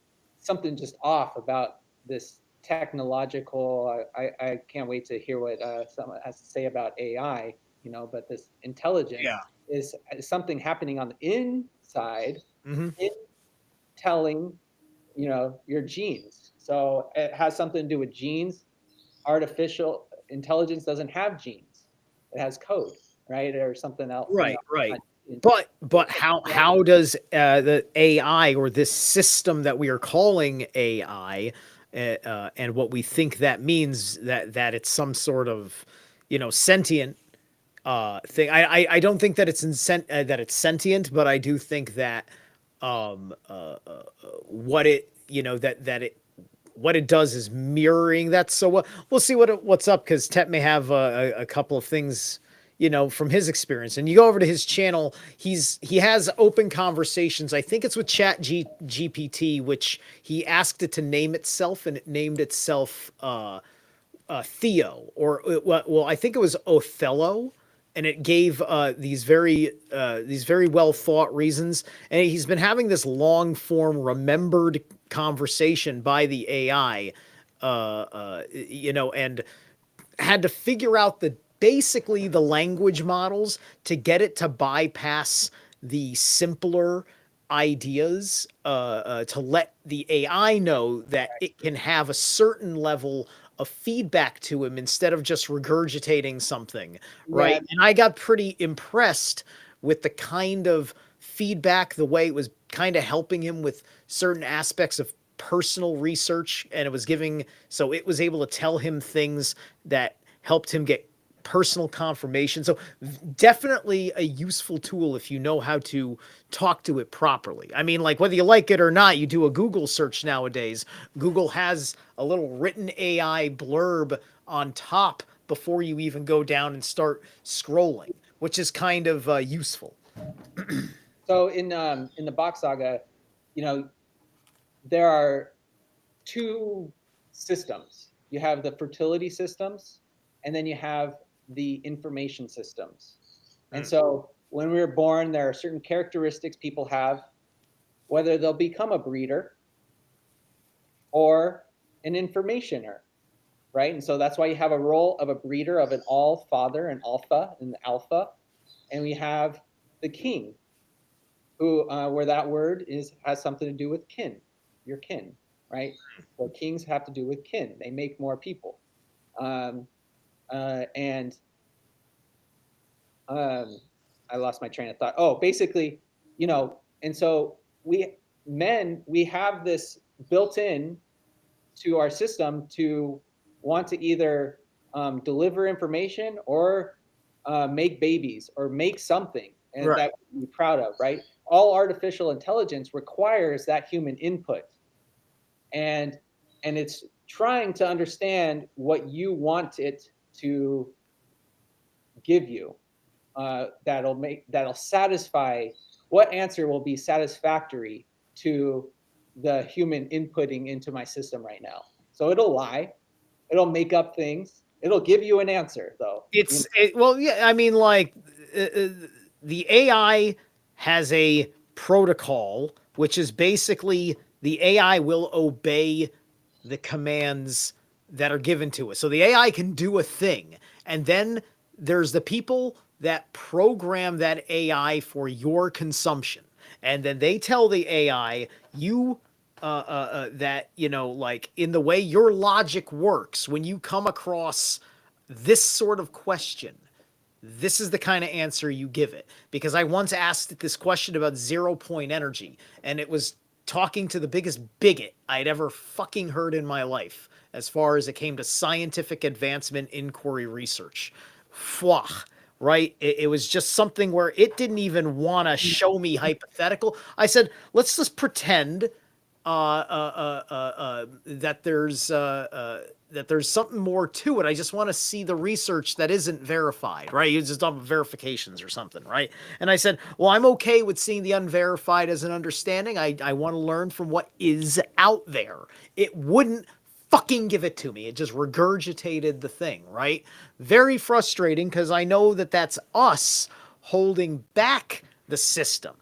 just off about this technological. I can't wait to hear what someone has to say about AI. But this intelligence Yeah. is something happening on the inside, Hmm. in telling your genes. So it has something to do with genes. Artificial intelligence doesn't have genes; it has code, right, or something else. Right, right. Not genes. But So, how does the AI or this system that we are calling AI, and what we think that means, that it's some sort of sentient thing. I don't think that that it's sentient, but I do think that um uh, uh, what it that it what it does is mirroring that. So we'll see what's up, because Tet may have a couple of things from his experience. And you go over to his channel, he has open conversations. I think it's with GPT, which he asked it to name itself, and it named itself Theo, or well, I think it was Othello, and it gave these very well thought reasons. And he's been having this long form remembered conversation by the AI, and had to figure out basically the language models to get it to bypass the simpler ideas, to let the AI know that it can have a certain level of feedback to him instead of just regurgitating something, yeah, right? And I got pretty impressed with the kind of feedback, the way it was kind of helping him with certain aspects of personal research, and it was able to tell him things that helped him get personal confirmation. So definitely a useful tool if you know how to talk to it properly. I mean, like, whether you like it or not, you do a Google search nowadays. Google has a little written AI blurb on top before you even go down and start scrolling, which is kind of useful. so in the Bock Saga, you know, there are two systems. You have the fertility systems, and then you have the information systems. And Mm. so when we were born, there are certain characteristics people have, whether they'll become a breeder or an informationer, right? And so that's why you have a role of a breeder, of an all father, an alpha, and the alpha. And we have the king, who where that word has something to do with kin, your kin, right? So kings have to do with kin. They make more people, um, and um, I lost my train of thought. Oh, basically, and so we have this built in to our system to want to either deliver information or make babies or make something and Right. that we're proud of, right? All artificial intelligence requires that human input, and it's trying to understand what you want it to give you. That'll satisfy, what answer will be satisfactory to the human inputting into my system right now. So it'll lie, it'll make up things, it'll give you an answer though. Well, yeah, I mean, like, uh, uh, the AI has a protocol, which is basically the AI will obey the commands that are given to us. So the AI can do a thing, and then there's the people that program that AI for your consumption, and then they tell the AI, that like, in the way your logic works, when you come across this sort of question, this is the kind of answer you give it. Because I once asked it this question about 0 point energy, and it was talking to the biggest bigot I'd ever fucking heard in my life as far as it came to scientific advancement, inquiry, research. Fwah. Right? It was just something where it didn't even want to show me hypothetical. I said, let's just pretend that there's something more to it. I just want to see the research that isn't verified, right? You just don't have verifications or something, right? And I said, well, I'm okay with seeing the unverified as an understanding. I want to learn from what is out there. It wouldn't fucking give it to me. It just regurgitated the thing, right? Very frustrating because I know that that's us holding back the system,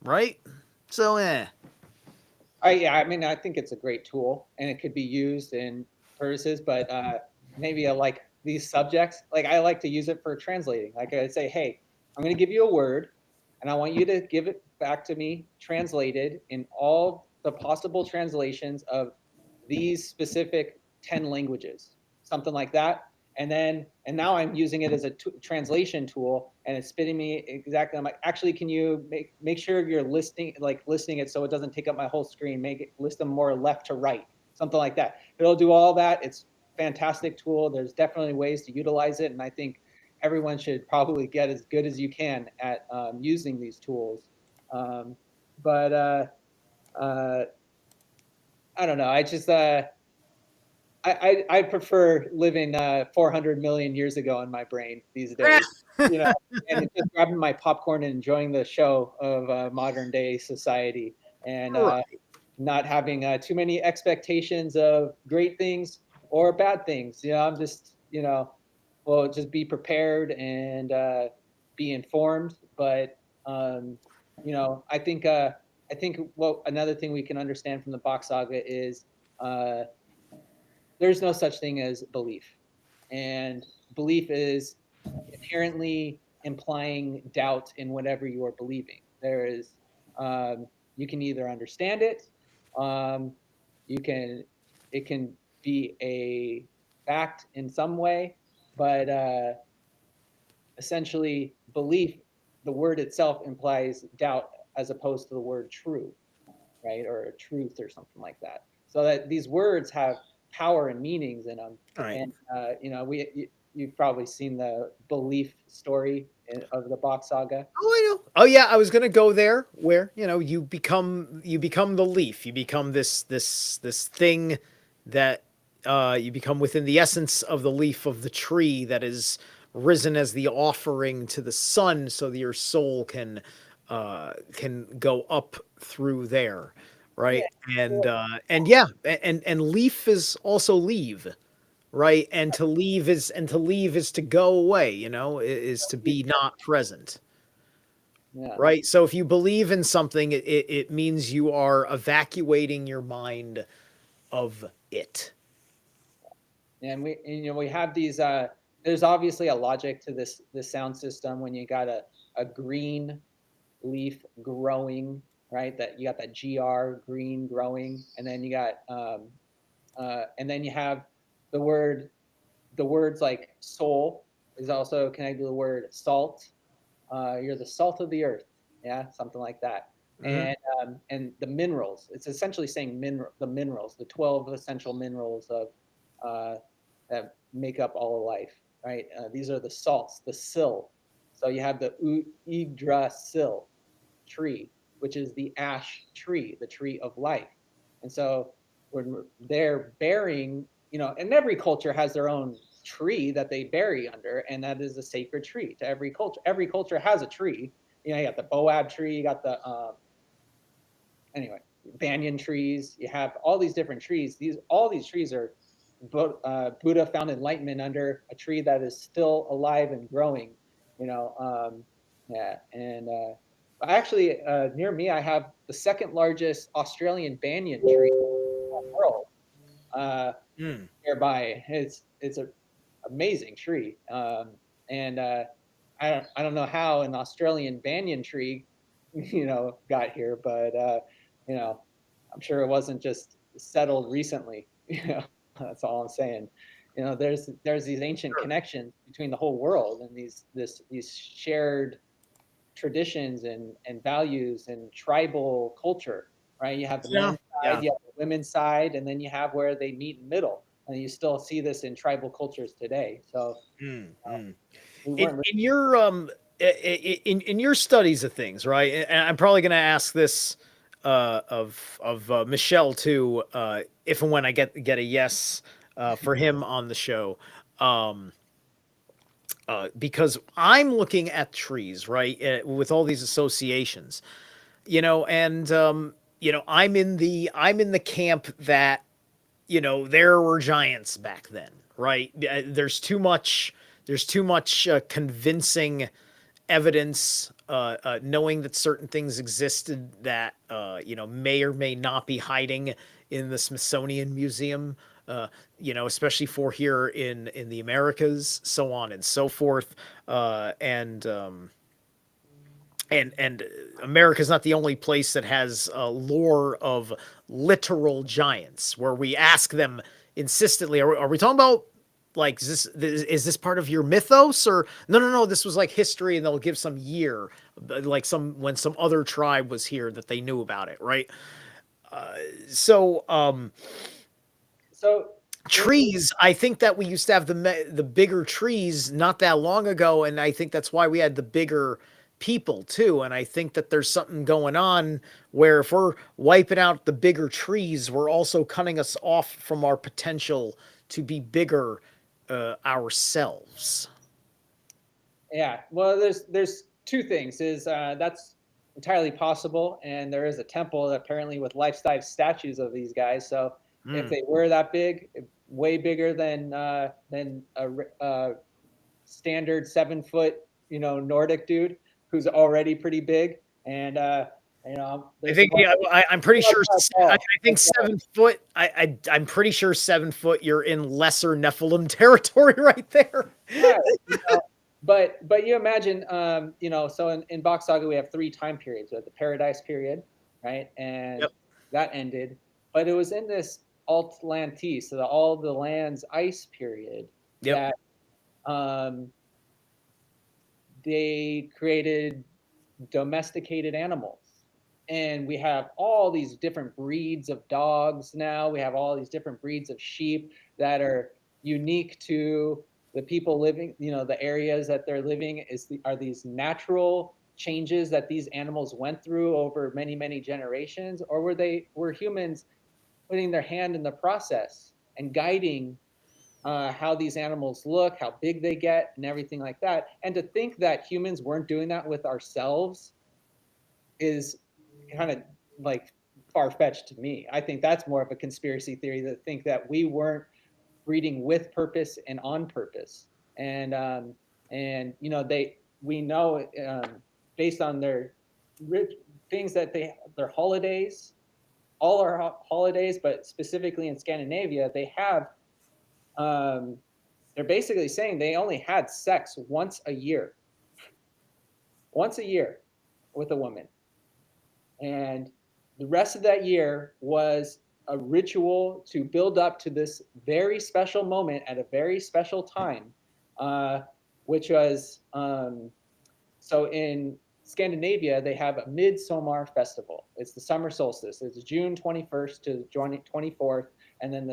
right? So, Yeah, I mean, I think it's a great tool and it could be used in purposes, but maybe like these subjects, like I like to use it for translating. Like I'd say, hey, I'm going to give you a word and I want you to give it back to me translated in all the possible translations of these specific 10 languages, something like that. And now I'm using it as a translation tool, and it's spitting me exactly. I'm like, actually, can you make sure you're listing it so it doesn't take up my whole screen? Make it list them more left to right, something like that. It'll do all that. It's a fantastic tool. There's definitely ways to utilize it, and I think everyone should probably get as good as you can at using these tools. Um, but I don't know. I prefer living 400 million years ago in my brain these days, you know, and just grabbing my popcorn and enjoying the show of modern day society, and right. not having too many expectations of great things or bad things. You know, I'm just, well, just be prepared and be informed. But I think what another thing we can understand from the Box Saga is. There's no such thing as belief. And belief is inherently implying doubt in whatever you are believing. There is, you can either understand it, um, you can, it can be a fact in some way, but essentially, belief, the word itself implies doubt as opposed to the word true, right? Or a truth or something like that. So that these words have power and meanings in them. Right. And you've probably seen the belief story of the Bock Saga. Oh, I know. Oh, yeah. I was gonna go there, where you become the leaf. You become this thing that you become within the essence of the leaf of the tree that is risen as the offering to the sun, so that your soul can go up through there, Yeah. right? And yeah, and leaf is also leave, right? And to leave is to go away, is to be not present, Yeah. right? So if you believe in something, it means you are evacuating your mind of it. We have these there's obviously a logic to this sound system when you got a green leaf growing, right? That you got that GR green growing, and then you got and then you have the word the words like soul is also connected to the word salt. You're the salt of the earth, yeah, something like that. Mm-hmm. And the minerals, it's essentially saying the minerals, the 12 essential minerals of uh, that make up all of life, right? These are the salts, the sill. So you have the Yggdrasil tree, which is the ash tree, the tree of life. And so when they're burying, and every culture has their own tree that they bury under, and that is a sacred tree to every culture. Every culture has a tree. You got the Boab tree, you got the anyway, banyan trees. You have all these different trees. All these trees are Buddha found enlightenment under a tree that is still alive and growing. Yeah, and actually near me, I have the second largest Australian banyan tree in the world Mm. nearby. It's an amazing tree, and I don't know how an Australian banyan tree, got here, but I'm sure it wasn't just settled recently. That's all I'm saying. There's these ancient Sure. connections between the whole world and these shared traditions and values and tribal culture, right? You have the Yeah. men's side, Yeah. you have the women's side, and then you have where they meet in the middle. And you still see this in tribal cultures today. So Mm, mm. we In, weren't. in your in your studies of things, right? And I'm probably going to ask this Michelle too. If and when I get a yes for him on the show, um, because I'm looking at trees, right, with all these associations, and I'm in the camp that there were giants back then, right? There's too much convincing evidence, knowing that certain things existed that may or may not be hiding in the Smithsonian Museum. Especially for here in the Americas, so on and so forth, and America's not the only place that has a lore of literal giants where we ask them insistently, are we talking about, like, is this part of your mythos, or no, this was like history, and they'll give some year, like when some other tribe was here that they knew about it, right? So So in, trees, I think that we used to have the bigger trees not that long ago, and I think that's why we had the bigger people too. And I think that there's something going on where if we're wiping out the bigger trees, we're also cutting us off from our potential to be bigger ourselves. yeah, well, there's two things. Is That's entirely possible, and there is a temple apparently with life-size statues of these guys. So if Mm. they were that big, way bigger than a standard 7 foot, Nordic dude who's already pretty big, and I there's some think, yeah, I'm pretty sure. I think like 7 foot. I'm pretty sure 7 foot. You're in lesser Nephilim territory right there. right, but you imagine, so in Bock Saga we have three time periods. We have the Paradise period, right, and Yep. that ended, but it was in this Atlantis, so all the land's ice period, Yep. that um, they created domesticated animals. And we have all these different breeds of dogs now. We have all these different breeds of sheep that are unique to the people living, the areas that they're living. Are these natural changes that these animals went through over many, many generations, or were humans putting their hand in the process and guiding how these animals look, how big they get, and everything like that? And to think that humans weren't doing that with ourselves is kind of like far fetched to me. I think that's more of a conspiracy theory, to think that we weren't breeding with purpose and on purpose. And they we know, based on their rich things that their holidays, all our holidays, but specifically in Scandinavia, they have they're basically saying they only had sex once a year with a woman. And the rest of that year was a ritual to build up to this very special moment at a very special time, uh, which was so in Scandinavia, they have a midsummer festival. It's the summer solstice. It's June 21st to June 24th, and then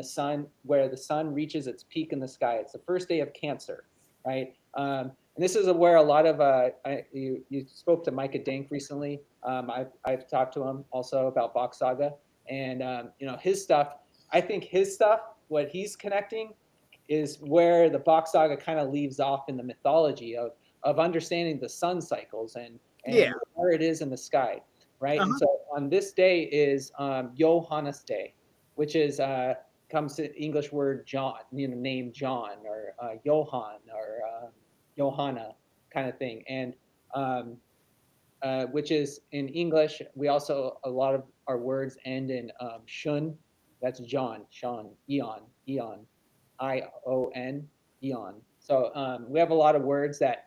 where the sun reaches its peak in the sky. It's the first day of Cancer, right? And this is where a lot of you spoke to Micah Dank recently. I've talked to him also about Bock Saga, and his stuff. I think his stuff, what he's connecting, is where the Bock Saga kind of leaves off in the mythology of understanding the sun cycles Yeah. and where it is in the sky, right? And Uh-huh. so on this day is Johannes Day, which is comes to English word John, name John, or Johann, or Johanna, kind of thing, and which is in English. We also, a lot of our words end in shun. That's John, Sean, Eon, Ion, Eon. So we have a lot of words that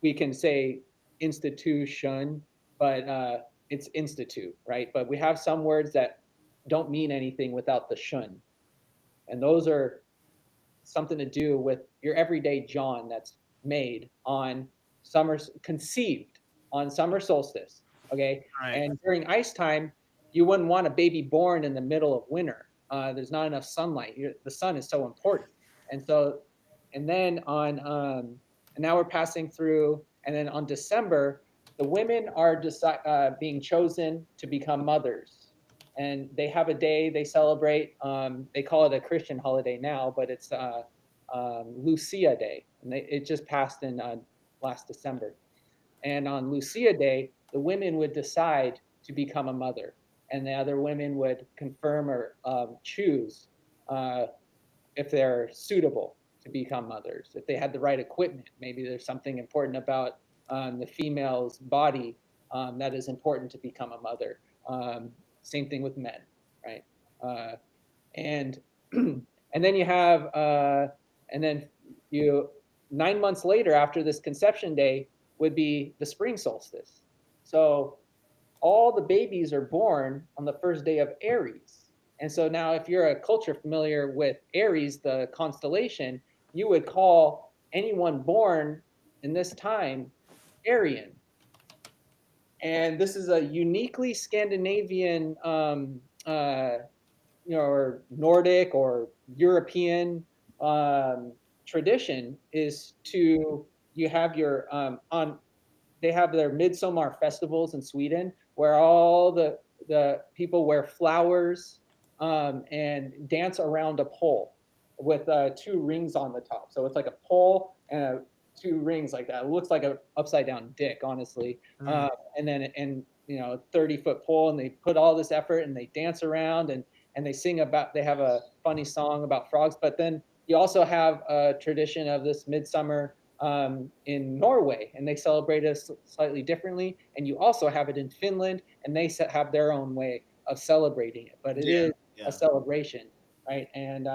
we can say institution, but it's institute, right? But we have some words that don't mean anything without the shun, and those are something to do with your everyday John that's made on conceived on summer solstice. Okay. Right. And during ice time, you wouldn't want a baby born in the middle of winter. There's not enough sunlight. The sun is so important. And so, and then and now we're passing through, and then on December, the women are being chosen to become mothers, and they have a day they celebrate. They call it a Christian holiday now, but it's Lucia Day, and it just passed in last December. And on Lucia Day, the women would decide to become a mother, and the other women would confirm or choose uh, if they're suitable to become mothers, if they had the right equipment. Maybe there's something important about the female's body that is important to become a mother. Same thing with men, right? Uh, and and then you have and then you 9 months later after this conception day would be the spring solstice. So all the babies are born on the first day of Aries. And so now, if you're a culture familiar with Aries, the constellation, you would call anyone born in this time Aryan. And this is a uniquely Scandinavian, or Nordic or European tradition. Is to you have your on they have their midsummer festivals in Sweden where all the people wear flowers and dance around a pole with two rings on the top. So it's like a pole and two rings like that. It looks like an upside down dick, honestly. And then 30-foot pole, and they put all this effort and they dance around and they sing about. They have a funny song about frogs, but then you also have a tradition of this midsummer in Norway, and they celebrate it slightly differently. And you also have it in Finland, and they have their own way of celebrating it. But it is a celebration, right? And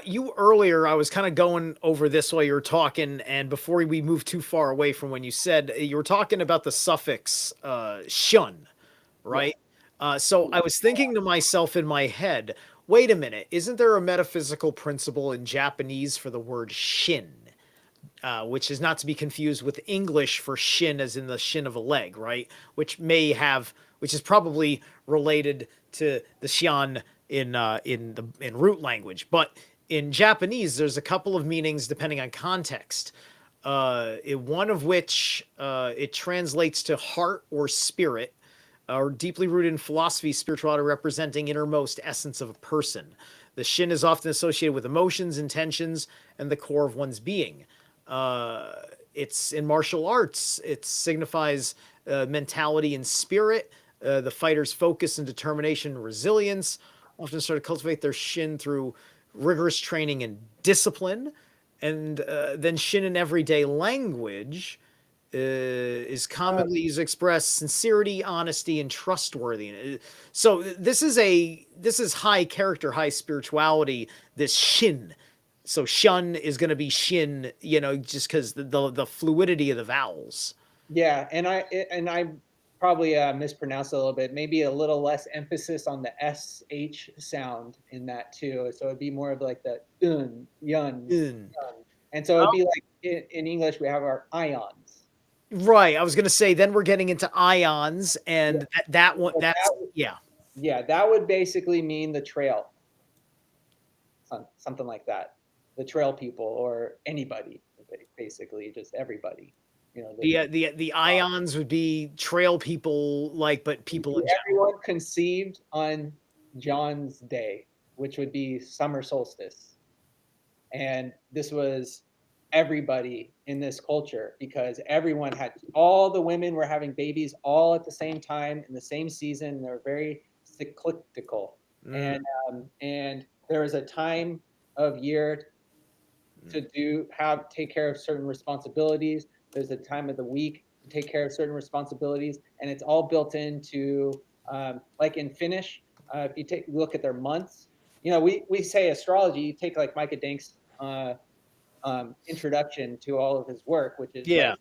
you earlier, I was kind of going over this while you were talking, and before we moved too far away from when you said you were talking about the suffix shun, right? So I was thinking to myself in my head, wait a minute, isn't there a metaphysical principle in Japanese for the word shin? Which is not to be confused with English for shin as in the shin of a leg, right? Which is probably related to the xian in root language, but in Japanese, there's a couple of meanings depending on context. One of which it translates to heart or spirit, or deeply rooted in philosophy, spirituality representing innermost essence of a person. The shin is often associated with emotions, intentions, and the core of one's being. It's in martial arts. It signifies mentality and spirit, the fighter's focus and determination and resilience. Often start to cultivate their shin through rigorous training and discipline. And then shin in everyday language is commonly used to express sincerity, honesty, and trustworthiness. So this is high character, high spirituality. This shin. So shun is going to be shin, just because the fluidity of the vowels. Yeah, and I probably mispronounced it a little bit. Maybe a little less emphasis on the sh sound in that too. So it'd be more of like the yun. And so it'd be like in English we have our ions. Right. I was going to say then we're getting into ions, and that one that would basically mean the trail. Something like that. The trail people or anybody, basically just everybody. The ions would be trail people, but people in everyone conceived on John's day, which would be summer solstice. And this was everybody in this culture, because all the women were having babies all at the same time in the same season. They're very cyclical. And there was a time of year to take care of certain responsibilities. There's a time of the week to take care of certain responsibilities, and it's all built into like in Finnish. If you look at their months, we say astrology. You take like Micah Dink's introduction to all of his work, which is like,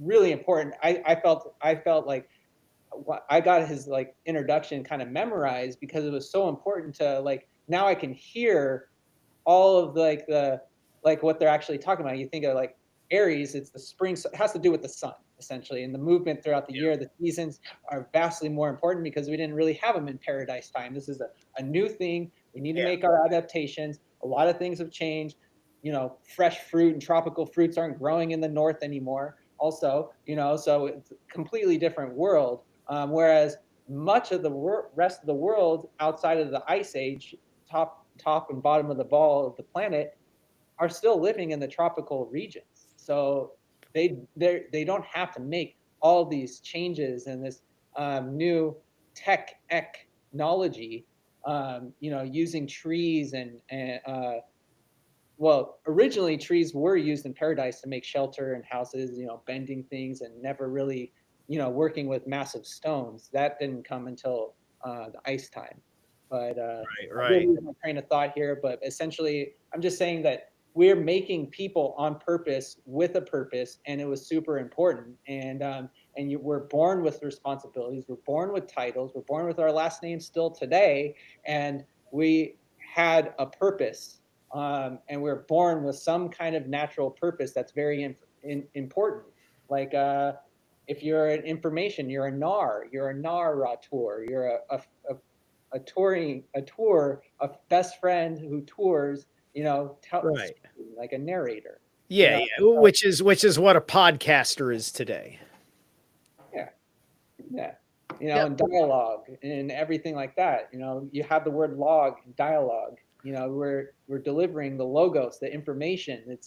really important. I felt like I got his like introduction kind of memorized because it was so important to like, now I can hear all of like what they're actually talking about. You think of like Aries, it's the spring, it has to do with the sun essentially, and the movement throughout the year. The seasons are vastly more important because we didn't really have them in paradise time. This is a new thing. We need to make our adaptations. A lot of things have changed. Fresh fruit and tropical fruits aren't growing in the north anymore. also, so it's a completely different world. Whereas much of the rest of the world outside of the ice age, top and bottom of the ball of the planet, are still living in the tropical regions. So they don't have to make all these changes and this new technology, using trees and well, originally trees were used in paradise to make shelter and houses, bending things and never really, working with massive stones. That didn't come until the ice time. But Right, I did right. lose my train of thought here. But essentially, I'm just saying that we're making people on purpose with a purpose, and it was super important. And we're born with responsibilities. We're born with titles. We're born with our last name still today, and we had a purpose, and we're born with some kind of natural purpose that's very important. Like if you're an information, you're a narrator, you're a tour, a best friend who tours, Right. like a narrator. Yeah, yeah. So, Which is what a podcaster is today. yeah, yeah. Yep. And dialogue and everything like that. You have the word log and dialogue. We're delivering the logos, the information.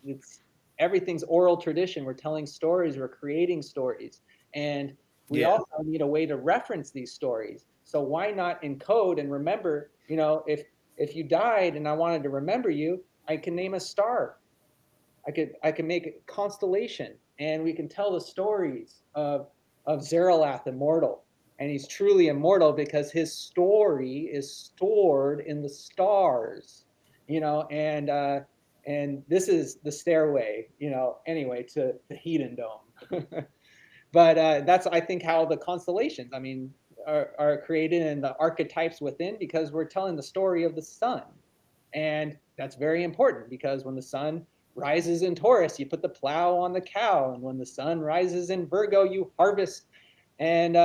It's everything's oral tradition. We're telling stories. We're creating stories, and we Yeah. also need a way to reference these stories. So why not encode and remember? If you died and I wanted to remember you, I can name a star. I could make a constellation, and we can tell the stories of Zerilath immortal, and he's truly immortal because his story is stored in the stars, and this is the stairway, anyway, to the Hedon. But that's, I think, how the constellations, I mean, are created, and the archetypes within, because we're telling the story of the sun. And that's very important, because when the sun rises in Taurus, you put the plow on the cow, and when the sun rises in Virgo, you harvest, and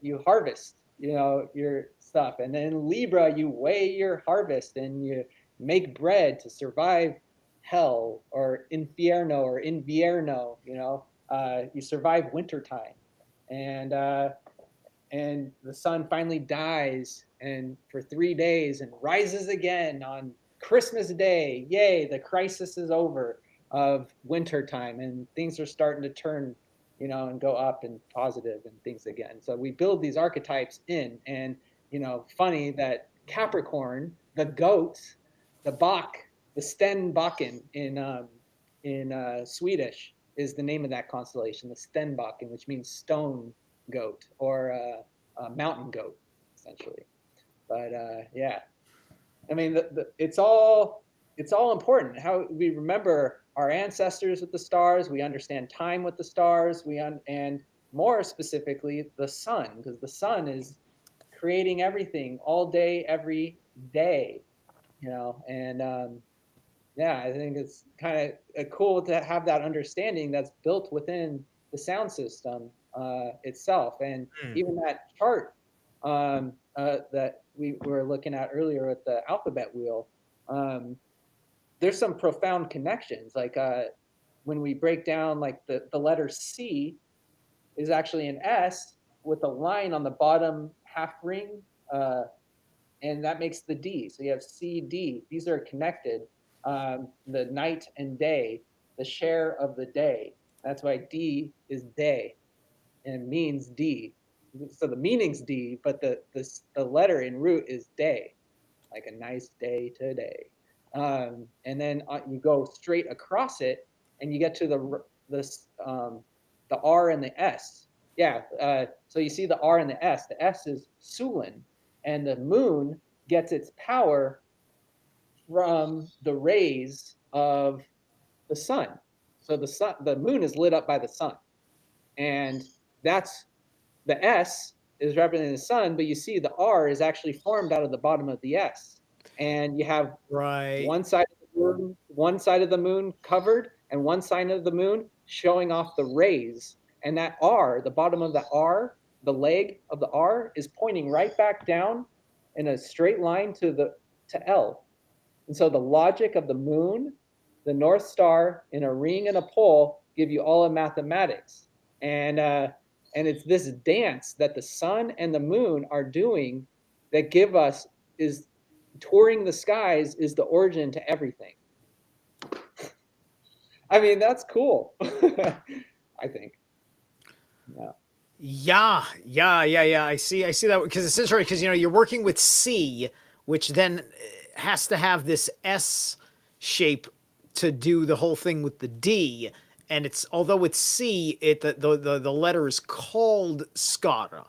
you harvest, your stuff. And then Libra, you weigh your harvest and you make bread to survive hell, or infierno, or invierno. You survive wintertime, and and the sun finally dies, and for 3 days, and rises again on Christmas Day. Yay, the crisis is over of wintertime, and things are starting to turn, and go up and positive and things again. So we build these archetypes in, and funny that Capricorn, the goat, the Bock, the Stenbocken in Swedish is the name of that constellation, the Stenbocken, which means stone goat, or mountain goat, essentially. But yeah, I mean, it's all important how we remember our ancestors with the stars. We understand time with the stars. And more specifically the sun, because the sun is creating everything all day, every day. And yeah, I think it's kind of cool to have that understanding that's built within the sound system itself. And Mm. even that chart that we were looking at earlier with the alphabet wheel, um, there's some profound connections. Like when we break down, like the letter C is actually an S with a line on the bottom half ring, uh, and that makes the D. So you have C, D. These are connected. The night and day, the share of the day. That's why D is day, and means D. So the meaning's D, but the letter in root is day, like a nice day today. And then you go straight across it, and you get to the R and the S. Yeah. So you see the R and the S. The S is Sulin, and the moon gets its power from the rays of the sun. So the moon is lit up by the sun, and that's the S is representing the sun, but you see the R is actually formed out of the bottom of the S, and you have Right. one side of the moon covered, and one side of the moon showing off the rays. And that R, the bottom of the R, the leg of the R, is pointing right back down in a straight line to L. And so the logic of the moon, the North Star in a ring and a pole, give you all of mathematics, and it's this dance that the sun and the moon are doing that give us is touring the skies is the origin to everything. I mean, that's cool. I think. Yeah. Yeah. I see that because it's interesting because you're working with C, which then has to have this S shape to do the whole thing with the D, and it's although it's C, the letter is called Skara.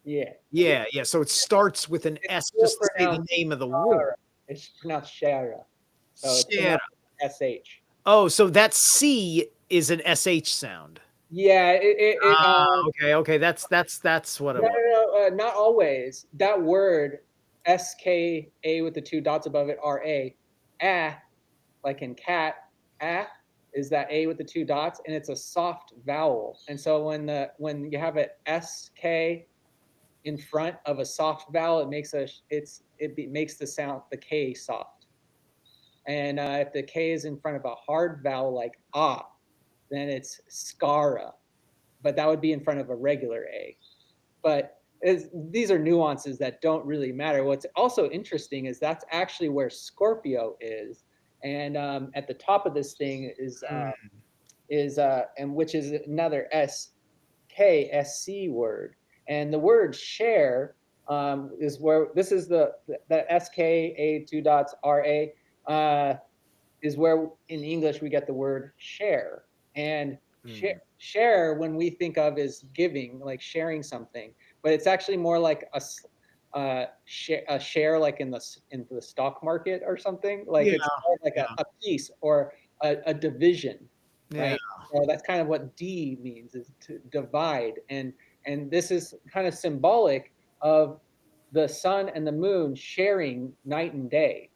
Yeah. Yeah. So it starts with an It's S still just to say the pronounced name of the word. Shara. It's pronounced Shara. So it's Shara. pronounced SH. Oh, so that C is an SH sound. Yeah, Okay. That's what it no, was. not always. That word, SKA with the two dots above it, RA, ah, like in cat, ah, is that A with the two dots, and it's a soft vowel. And so when you have an SK in front of a soft vowel, makes the sound the K soft. And if the K is in front of a hard vowel like ah, then it's Skara, but that would be in front of a regular A. But these are nuances that don't really matter. What's also interesting is that's actually where Scorpio is, and at the top of this thing is and which is another SK word, and the word share is where this is the SKA two dots RA is where in English we get the word share. And share, when we think of is giving, like sharing something, but it's actually more like a share like in the stock market or something. Like Yeah, it's more like yeah, a piece or a division, yeah. right? So that's kind of what D means, is to divide. And this is kind of symbolic of the sun and the moon sharing night and day.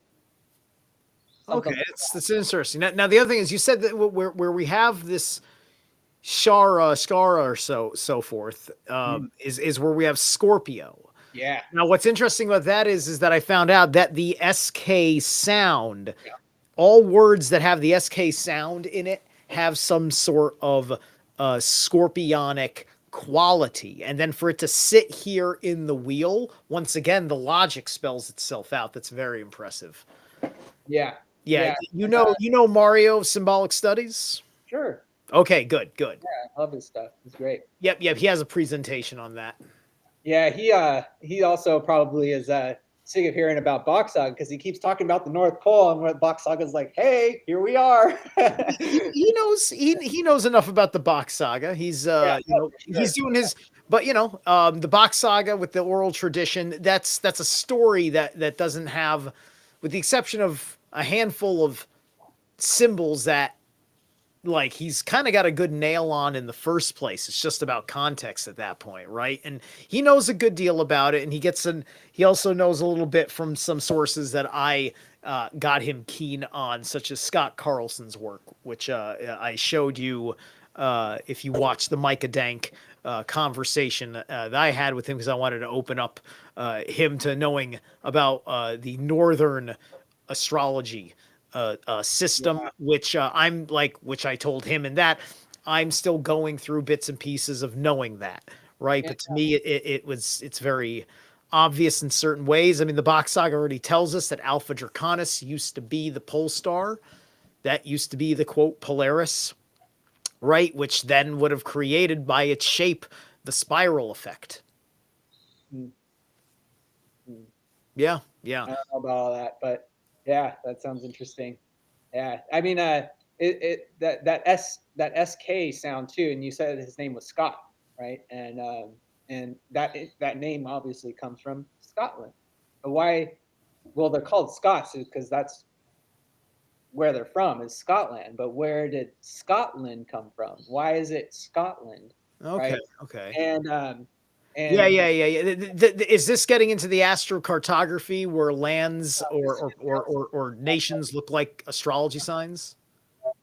Okay, Something like that's interesting. Now the other thing is you said that where we have this Skara or so forth that. is where we have Scorpio. Yeah. Now what's interesting about that is that I found out that the SK sound, Yeah. all words that have the SK sound in it have some sort of scorpionic quality. And then for it to sit here in the wheel, once again, the logic spells itself out. That's very impressive. Yeah. Yeah, Yeah. you know Mario Symbolic Studies? Sure. Okay, good. Yeah. I love his stuff. It's great. Yep, he has a presentation on that. Yeah. He also probably is sick of hearing about Bock Saga because he keeps talking about the North Pole, and what Bock Saga is like, hey, here we are. He knows enough about the Box Saga. He's Yeah, no, for he's sure. doing his but the Box Saga with the oral tradition, that's a story that doesn't have, with the exception of a handful of symbols that like he's kind of got a good nail on in the first place. It's just about context at that point, right? And he knows a good deal about it, and he also knows a little bit from some sources that I got him keen on, such as Scott Carlson's work, which I showed you if you watched the Micah Dank conversation that I had with him, because I wanted to open up him to knowing about the northern astrology system, Yeah. which which I told him, and that I'm still going through bits and pieces of knowing that, right? Yeah. But to me, it's very obvious in certain ways. I mean, the Box Saga already tells us that Alpha Draconis used to be the pole star, that used to be the quote Polaris, right? Which then would have created by its shape the spiral effect. Mm, mm. Yeah. I don't know about all that, but yeah, that sounds interesting. Yeah. I mean, that SK sound too, and you said his name was Scott, right? And that name obviously comes from Scotland. But why? Well, they're called Scots because that's where they're from, is Scotland. But where did Scotland come from? Why is it Scotland, Okay. right? Okay. And Yeah, and yeah, yeah, yeah. Is this getting into the astrocartography where lands or nations look like astrology signs?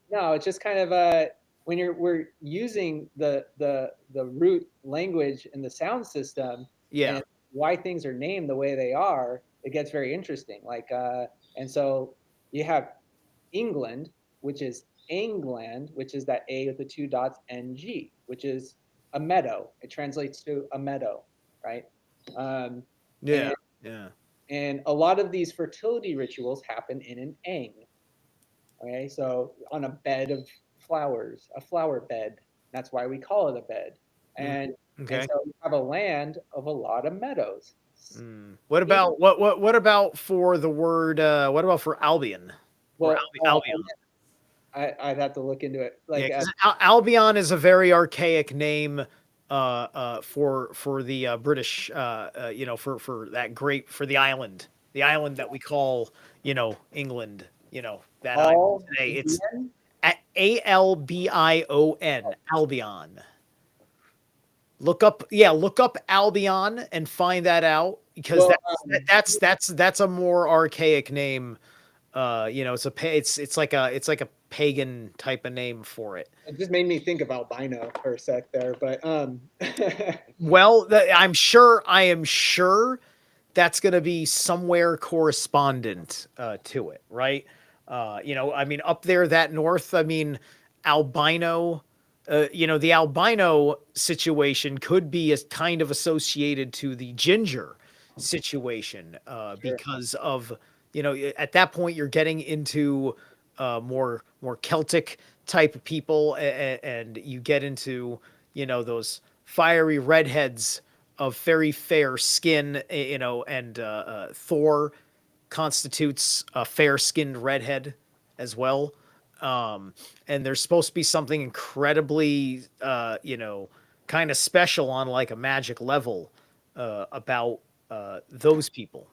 no, it's just kind of when we're using the root language and the sound system, Yeah. and why things are named the way they are, it gets very interesting. Like and so you have England, which is England, which is that A with the two dots, NG, which is a meadow. It translates to a meadow, right? Um, Yeah. and Yeah. and a lot of these fertility rituals happen in an eng. Okay, so on a bed of flowers, a flower bed. That's why we call it a bed. Mm, And okay. so you have a land of a lot of meadows. What about what about for the word what about for Albion or Well, Albion? I'd have to look into it. Yeah, Like, because Albion is a very archaic name for the British for that great for the island that we call England, that island all today. It's VN. Albion, Albion. Look up Albion and find that out because Well, that's a more archaic name. It's like a pagan type of name for it. it just made me think of albino for a sec there, but Well, I am sure that's going to be somewhere correspondent to it, right? I mean, up there that north, I mean, albino, the albino situation could be as kind of associated to the ginger situation sure. because of, at that point you're getting into more Celtic type of people, and you get into, those fiery redheads of very fair skin, and Thor constitutes a fair skinned redhead as well. And there's supposed to be something incredibly, kind of special on like a magic level about those people.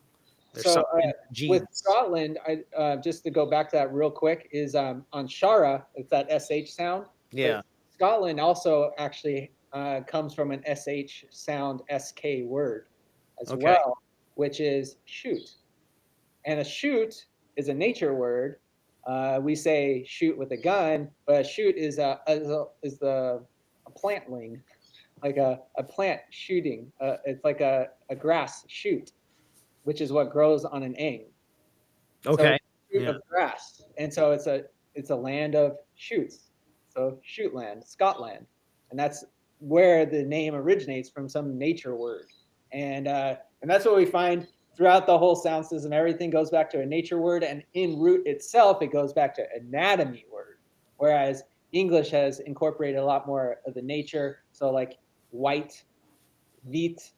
There's So something in their with genes. Scotland, I just to go back to that real quick is on Shara, it's that sh sound, but Yeah. Scotland also actually comes from an sh sound sk word as Okay. well, which is shoot, and a shoot is a nature word. We say shoot with a gun, but a shoot is a plantling, like a plant shooting. It's like a grass shoot, which is what grows on an eng. So Okay. it's a shoot Yeah. of grass, and so it's a land of shoots. So shootland, Scotland, and that's where the name originates from, some nature word, and that's what we find throughout the whole sound system. Everything goes back to a nature word, and in root itself, it goes back to anatomy word. Whereas English has incorporated a lot more of the nature. So like white, wheat,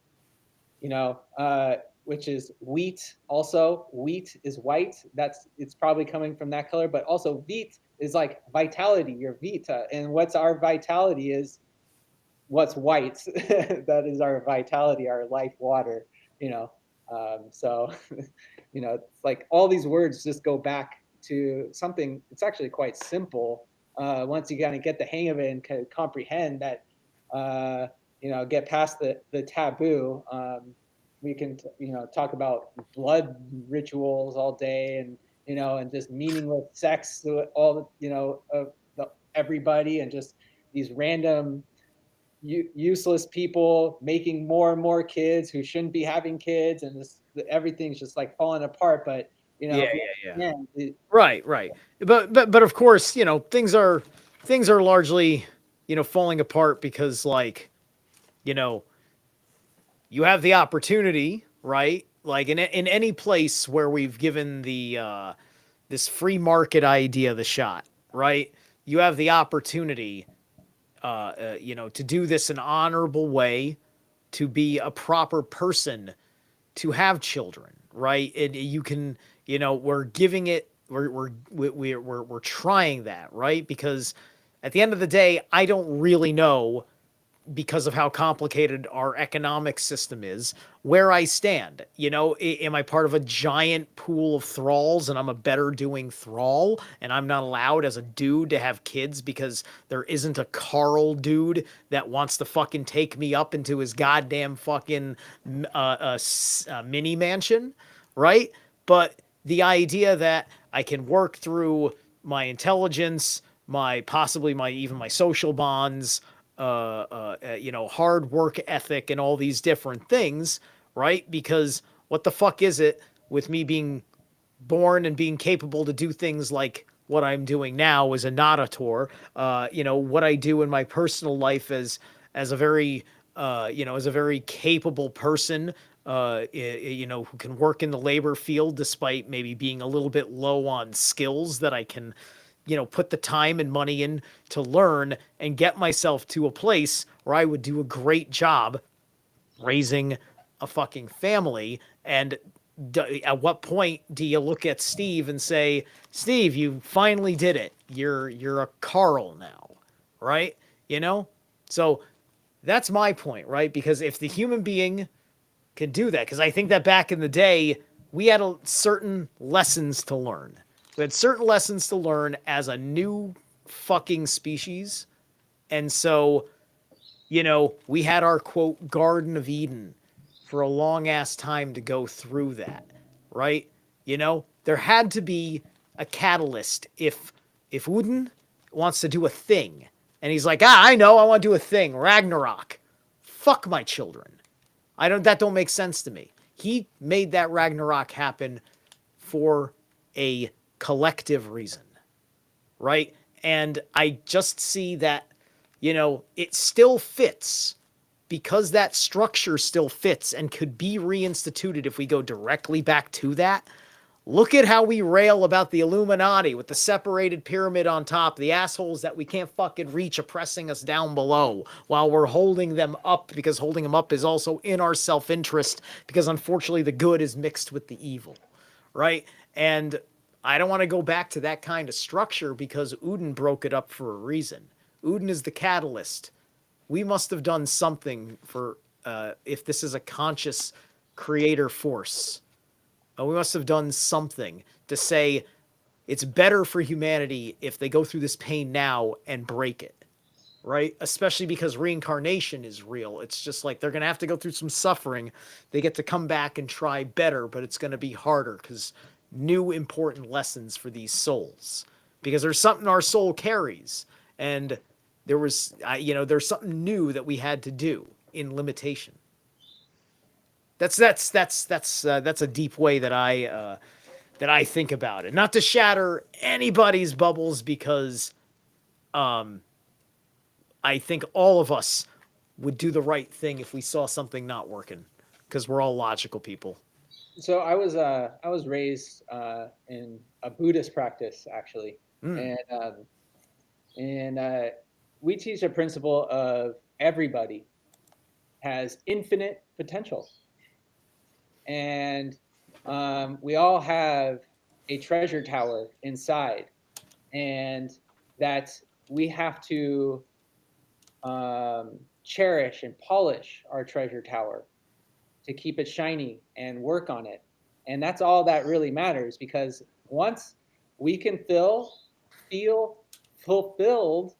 which is wheat. Also, wheat is white. It's probably coming from that color. But also, wheat is like vitality, your vita. And what's our vitality is what's white. That is our vitality, our life water. You know, so it's like all these words just go back to something. It's actually quite simple once you kind of get the hang of it and kind of comprehend that. Get past the taboo. We can talk about blood rituals all day, and just meaningless sex to all everybody, and just these random useless people making more and more kids who shouldn't be having kids, and just everything's just like falling apart. But Yeah. if you Yeah. Yeah. understand, Right. Right. But of course, things are largely, falling apart because like, you know, you have the opportunity, right? Like in any place where we've given the this free market idea the shot, right? You have the opportunity, to do this in an honorable way, to be a proper person, to have children, right? And you can, we're giving it, we're trying that, right? Because at the end of the day, I don't really know, because of how complicated our economic system is, where I stand. Am I part of a giant pool of thralls and I'm a better doing thrall and I'm not allowed as a dude to have kids because there isn't a Carl dude that wants to fucking take me up into his goddamn fucking mini mansion, right? But the idea that I can work through my intelligence, even my social bonds, hard work ethic and all these different things, right? Because what the fuck is it with me being born and being capable to do things like what I'm doing now as a Nadator, what I do in my personal life as a very as a very capable person, who can work in the labor field despite maybe being a little bit low on skills that I can, put the time and money in to learn and get myself to a place where I would do a great job raising a fucking family. And at what point do you look at Steve and say, Steve, you finally did it. You're a Carl now, right? So that's my point, right? Because if the human being can do that, because I think that back in the day we had certain lessons to learn. We had certain lessons to learn as a new fucking species, and so we had our quote Garden of Eden for a long ass time to go through that, right? There had to be a catalyst if Odin wants to do a thing and he's like, I know, I want to do a thing, Ragnarok. Fuck my children. That don't make sense to me. He made that Ragnarok happen for a collective reason, right? And I just see that, it still fits because that structure still fits and could be reinstituted if we go directly back to that. Look at how we rail about the Illuminati with the separated pyramid on top, the assholes that we can't fucking reach oppressing us down below while we're holding them up, because holding them up is also in our self-interest, because unfortunately the good is mixed with the evil, right? And I don't want to go back to that kind of structure because Odin broke it up for a reason. Odin is the catalyst. We must have done something for, if this is a conscious creator force, we must have done something to say it's better for humanity if they go through this pain now and break it, right? Especially because reincarnation is real. It's just like they're going to have to go through some suffering. They get to come back and try better, but it's going to be harder because new important lessons for these souls. Because there's something our soul carries, and there's something new that we had to do in limitation. That's a deep way that I think about it. Not to shatter anybody's bubbles, because I think all of us would do the right thing if we saw something not working, because we're all logical people. So I was raised in a Buddhist practice actually, Mm. and we teach a principle of everybody has infinite potential, and we all have a treasure tower inside, and that we have to cherish and polish our treasure tower to keep it shiny and work on it. And that's all that really matters, because once we can feel fulfilled,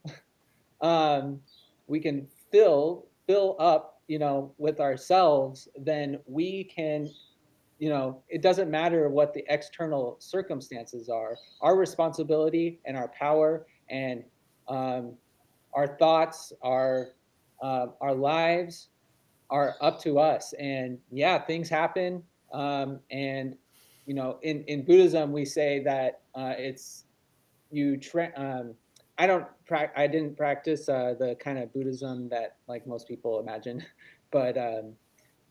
um, we can fill up, with ourselves, then we can, it doesn't matter what the external circumstances are. Our responsibility and our power and our thoughts, our lives are up to us. And yeah, things happen. And in Buddhism, we say that it's you. I didn't practice the kind of Buddhism that like most people imagine, but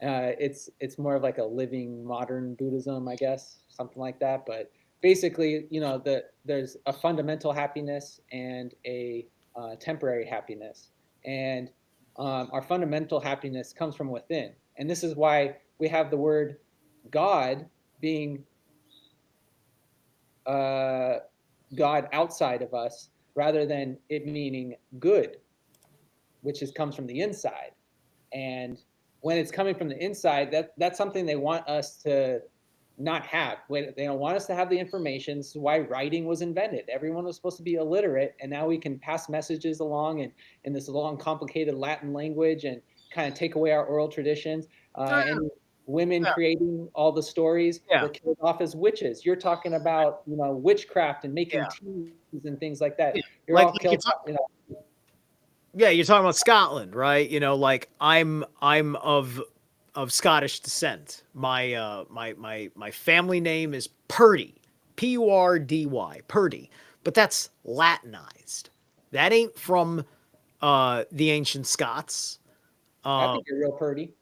it's more of like a living modern Buddhism, I guess, something like that. But basically, there's a fundamental happiness and a temporary happiness, and our fundamental happiness comes from within. And this is why we have the word God being uh, God outside of us, rather than it meaning good, which comes from the inside. And when it's coming from the inside, that's something they want us to not have. They don't want us to have the information. This is why writing was invented. Everyone was supposed to be illiterate, and now we can pass messages along in this long, complicated Latin language and kind of take away our oral traditions. And women creating all the stories were killed off as witches. You're talking about witchcraft and making teas and things like that. You're all killed. Yeah, you're talking about Scotland, right? Like I'm of Scottish descent. My family name is Purdy, Purdy, Purdy. but that's Latinized. That ain't from the ancient Scots. I Uh, think you're real pretty.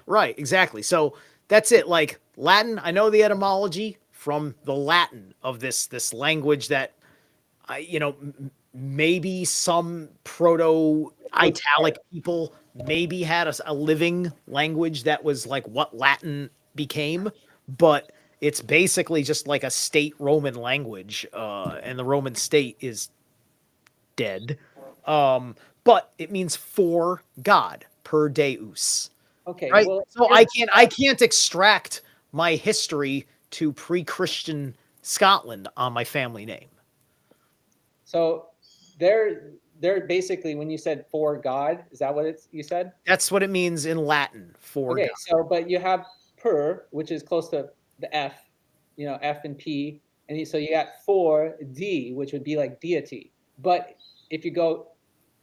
right, exactly. So that's it. Like Latin, I know the etymology from the Latin of this language that maybe some proto Looks italic hard. people maybe had a living language that was like what Latin became, but it's basically just like a state Roman language, and the Roman state is dead. But it means for God, per Deus, Okay, right? well, So here's I can't extract my history to pre-Christian Scotland on my family name. so they're basically when you said for God, is that what you said? That's what it means in Latin for Okay, God. so but you have per, which is close to the F, F and P, and so you got for D, which would be like deity. But if you go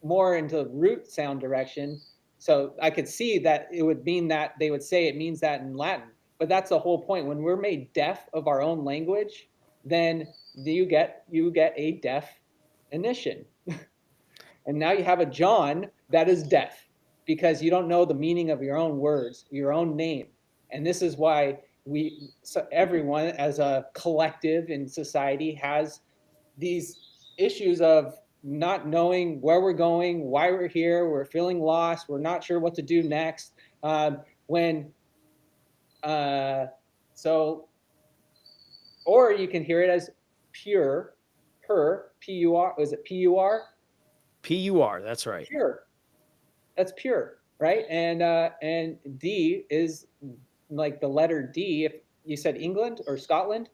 more into root sound direction, so I could see that it would mean that they would say it means that in Latin. But that's the whole point. When we're made deaf of our own language, then you get a definition. And now you have a John that is deaf because you don't know the meaning of your own words, your own name. And this is why everyone as a collective in society has these issues of not knowing where we're going, why we're here, we're feeling lost, we're not sure what to do next. When uh, so, or you can hear it as pure, pur. Was it pur? PUR, that's right. Pure. That's pure, right? And D is like the letter D. If you said England or Scotland,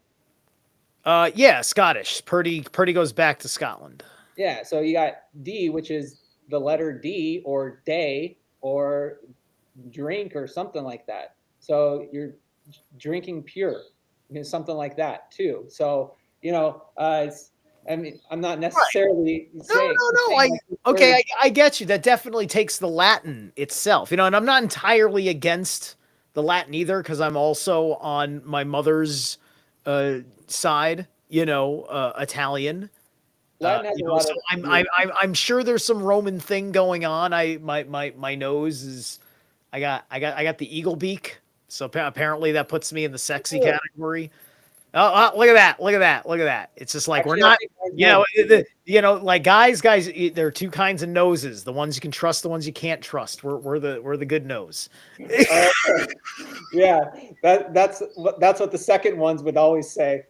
Yeah, Scottish. Purdy goes back to Scotland. yeah. So you got D, which is the letter D or day or drink or something like that. So you're drinking pure, something like that too. So I mean, I'm not Right. necessarily No, saying no, no. saying like these Okay, words. I get you. That definitely takes the Latin itself, and I'm not entirely against the Latin either because I'm also on my mother's uh, side, Italian. Latin has a lot So of weird. I'm sure there's some Roman thing going on. My nose is I got the eagle beak, so apparently that puts me in the sexy category. Look at that! Look at that! Look at that! It's just like we're Actually, I not, think mine's more. like guys. There are two kinds of noses: the ones you can trust, the ones you can't trust. We're the good nose. Okay. Yeah, that's what the second ones would always say.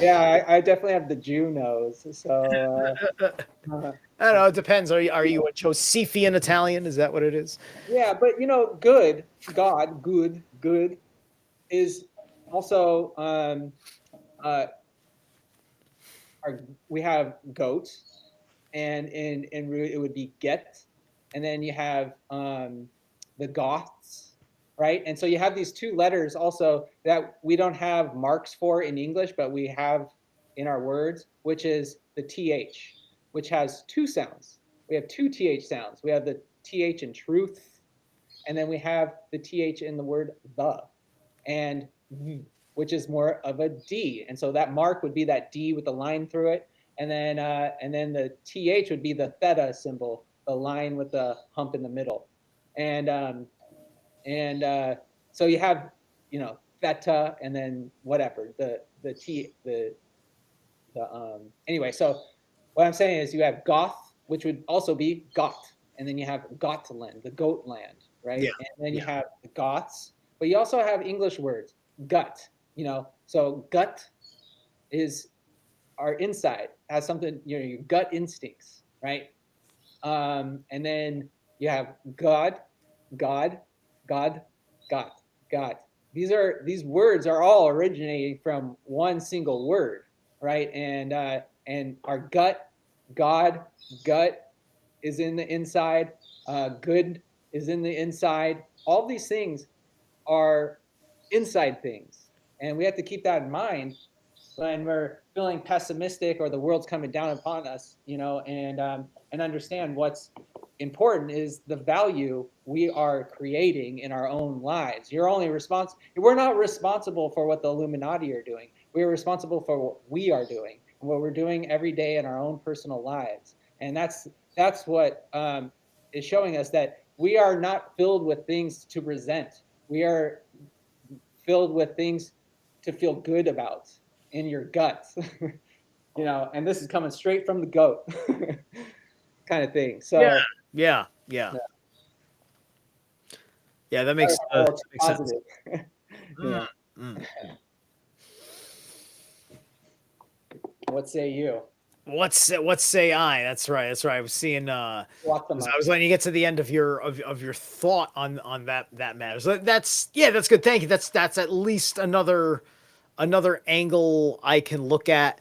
Yeah, I definitely have the Jew nose. So I don't know. It depends. Are you a Josephian Italian? Is that what it is? yeah, but good God, good is also uh, we have goat, and in root it would be get, and then you have the Goths, right? And so you have these two letters also that we don't have marks for in English, but we have in our words, which is the th, which has two sounds. We have two th sounds. We have the th in truth, and then we have the th in the word the, and which is more of a D. And so that mark would be that D with the line through it. And then the TH would be the theta symbol, the line with the hump in the middle. And so you have, theta and then whatever, the T, anyway, so what I'm saying is you have Goth, which would also be Goth, and then you have Gotland, the goat land, right? Yeah, And then you yeah. have the Goths, but you also have English words, gut, so gut is our inside, has something, your gut instincts, right? And then you have God, God, God, God, God. These words are all originating from one single word, right? And our gut, God, gut is in the inside. Good is in the inside. All these things are inside things, and we have to keep that in mind when we're feeling pessimistic or the world's coming down upon us, and understand what's important is the value we are creating in our own lives. You're only responsible. We're not responsible for what the Illuminati are doing. We are responsible for what we are doing and what we're doing every day in our own personal lives. And that's what is showing us that we are not filled with things to resent. We are filled with things to feel good about in your guts. And this is coming straight from the goat kind of thing. Yeah. So Yeah. Yeah. yeah, Yeah. That sorry makes how makes sense. positive. Mm, Yeah. mm. What say you? What say I? That's right. That's right. I was seeing. Walk them I up. was letting you get to the end of your thought on that matter. So that's yeah. That's good. Thank you. That's at least another angle I can look at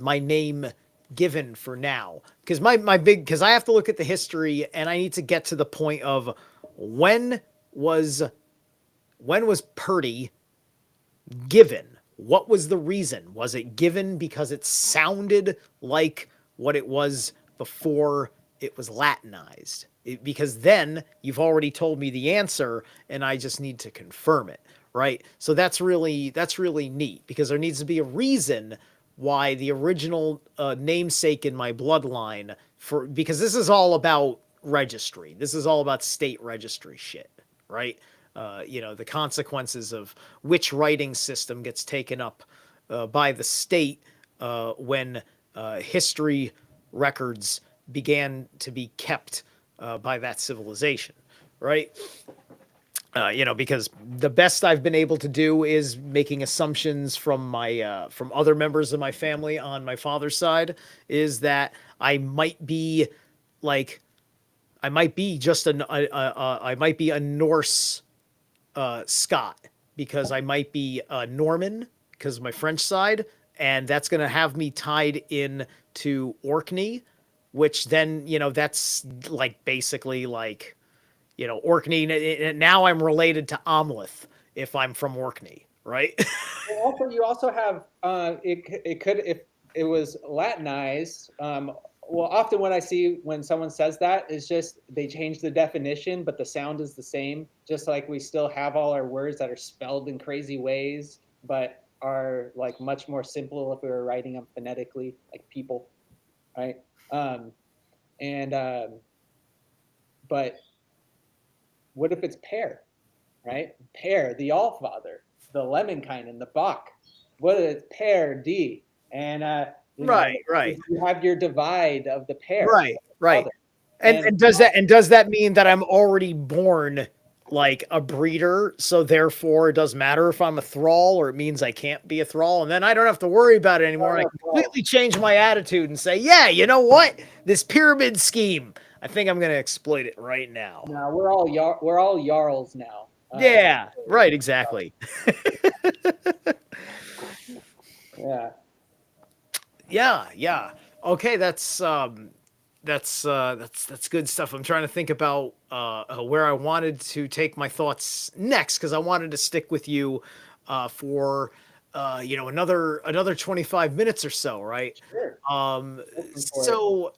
my name given for now, because my big, because I have to look at the history and I need to get to the point of when was when was Purdy given? What was the reason? Was it given because it sounded like what it was before it was Latinized? Because then you've already told me the answer and I just need to confirm it, right? So that's really neat, because there needs to be a reason why the original namesake in my bloodline, for because this is all about registry. This is all about state registry shit, right? The consequences of which writing system gets taken up by the state when history records began to be kept by that civilization, right? Because the best I've been able to do is making assumptions from other members of my family on my father's side, is that I might be like I might be just I might be a Norse Scott, because I might be Norman because of my French side, and that's going to have me tied in to Orkney, which then that's like basically like Orkney. Now I'm related to Amleth if I'm from Orkney, right? Well, also, you also have it could, if it was Latinized. Well, often what I see when someone says that is just they change the definition, but the sound is the same. Just like we still have all our words that are spelled in crazy ways, but are like much more simple if we were writing them phonetically, like people, right? Um, and But what if it's pear, right? Pear, the All Father, the Lemminkainen, the Bock. What is pear D? And Right, right, you have your divide of the pear, right, right. And and and does that mean that I'm already born like a breeder, so therefore it doesn't matter if I'm a thrall, or it means I can't be a thrall, and then I don't have to worry about it anymore. I completely change my attitude and say, yeah, you know what? This pyramid scheme, I think I'm going to exploit it right now. now we're all jarls now. Yeah, right, exactly. Yeah. Yeah, yeah. Okay, that's good stuff. I'm trying to think about where I wanted to take my thoughts next, because I wanted to stick with you for another 25 minutes or so, right? Sure. Um, Looking for it. so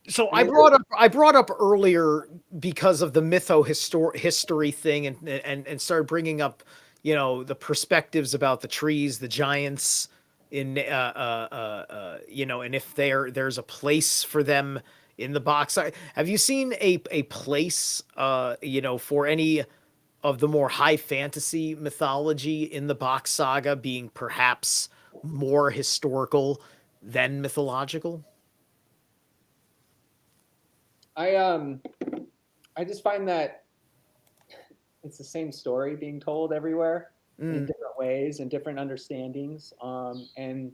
so I I mean, brought up earlier because of the history thing, and started bringing up the perspectives about the trees, the giants, and if there's a place for them in the box. Have you seen a place for any of the more high fantasy mythology in the box saga being perhaps more historical than mythological? I um I just find that it's the same story being told everywhere in Mm. different ways and different understandings. And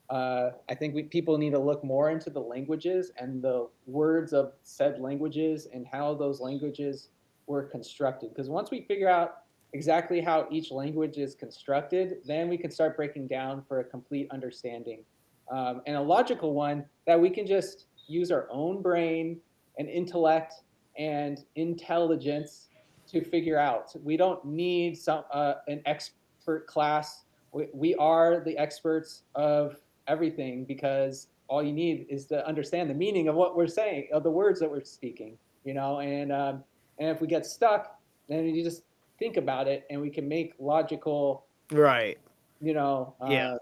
I think people need to look more into the languages and the words of said languages and how those languages were constructed. Because once we figure out exactly how each language is constructed, then we can start breaking down for a complete understanding, and a logical one that we can just use our own brain and intellect and intelligence to figure out. We don't need an expert class. We are the experts of everything, because all you need is to understand the meaning of what we're saying, of the words that we're speaking. And if we get stuck, then you just think about it and we can make logical, Right. you know, Yeah.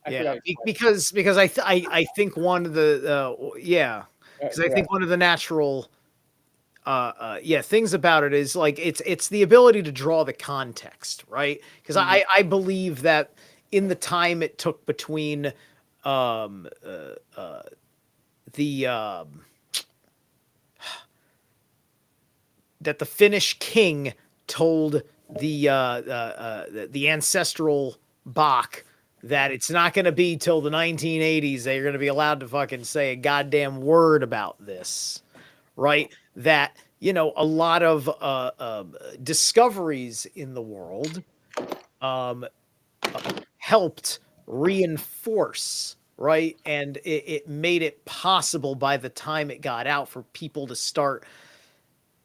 I Yeah. forgot your question. Because I think one of the yeah, because I think Correct. one of the natural yeah, things about it is like it's the ability to draw the context, right? Because Mhm. I believe that in the time it took between um uh, uh the that the Finnish king told the ancestral Bock that it's not going to be till the 1980s that you're going to be allowed to fucking say a goddamn word about this, right? That a lot of discoveries in the world um, helped reinforce, right, and it made it possible by the time it got out for people to start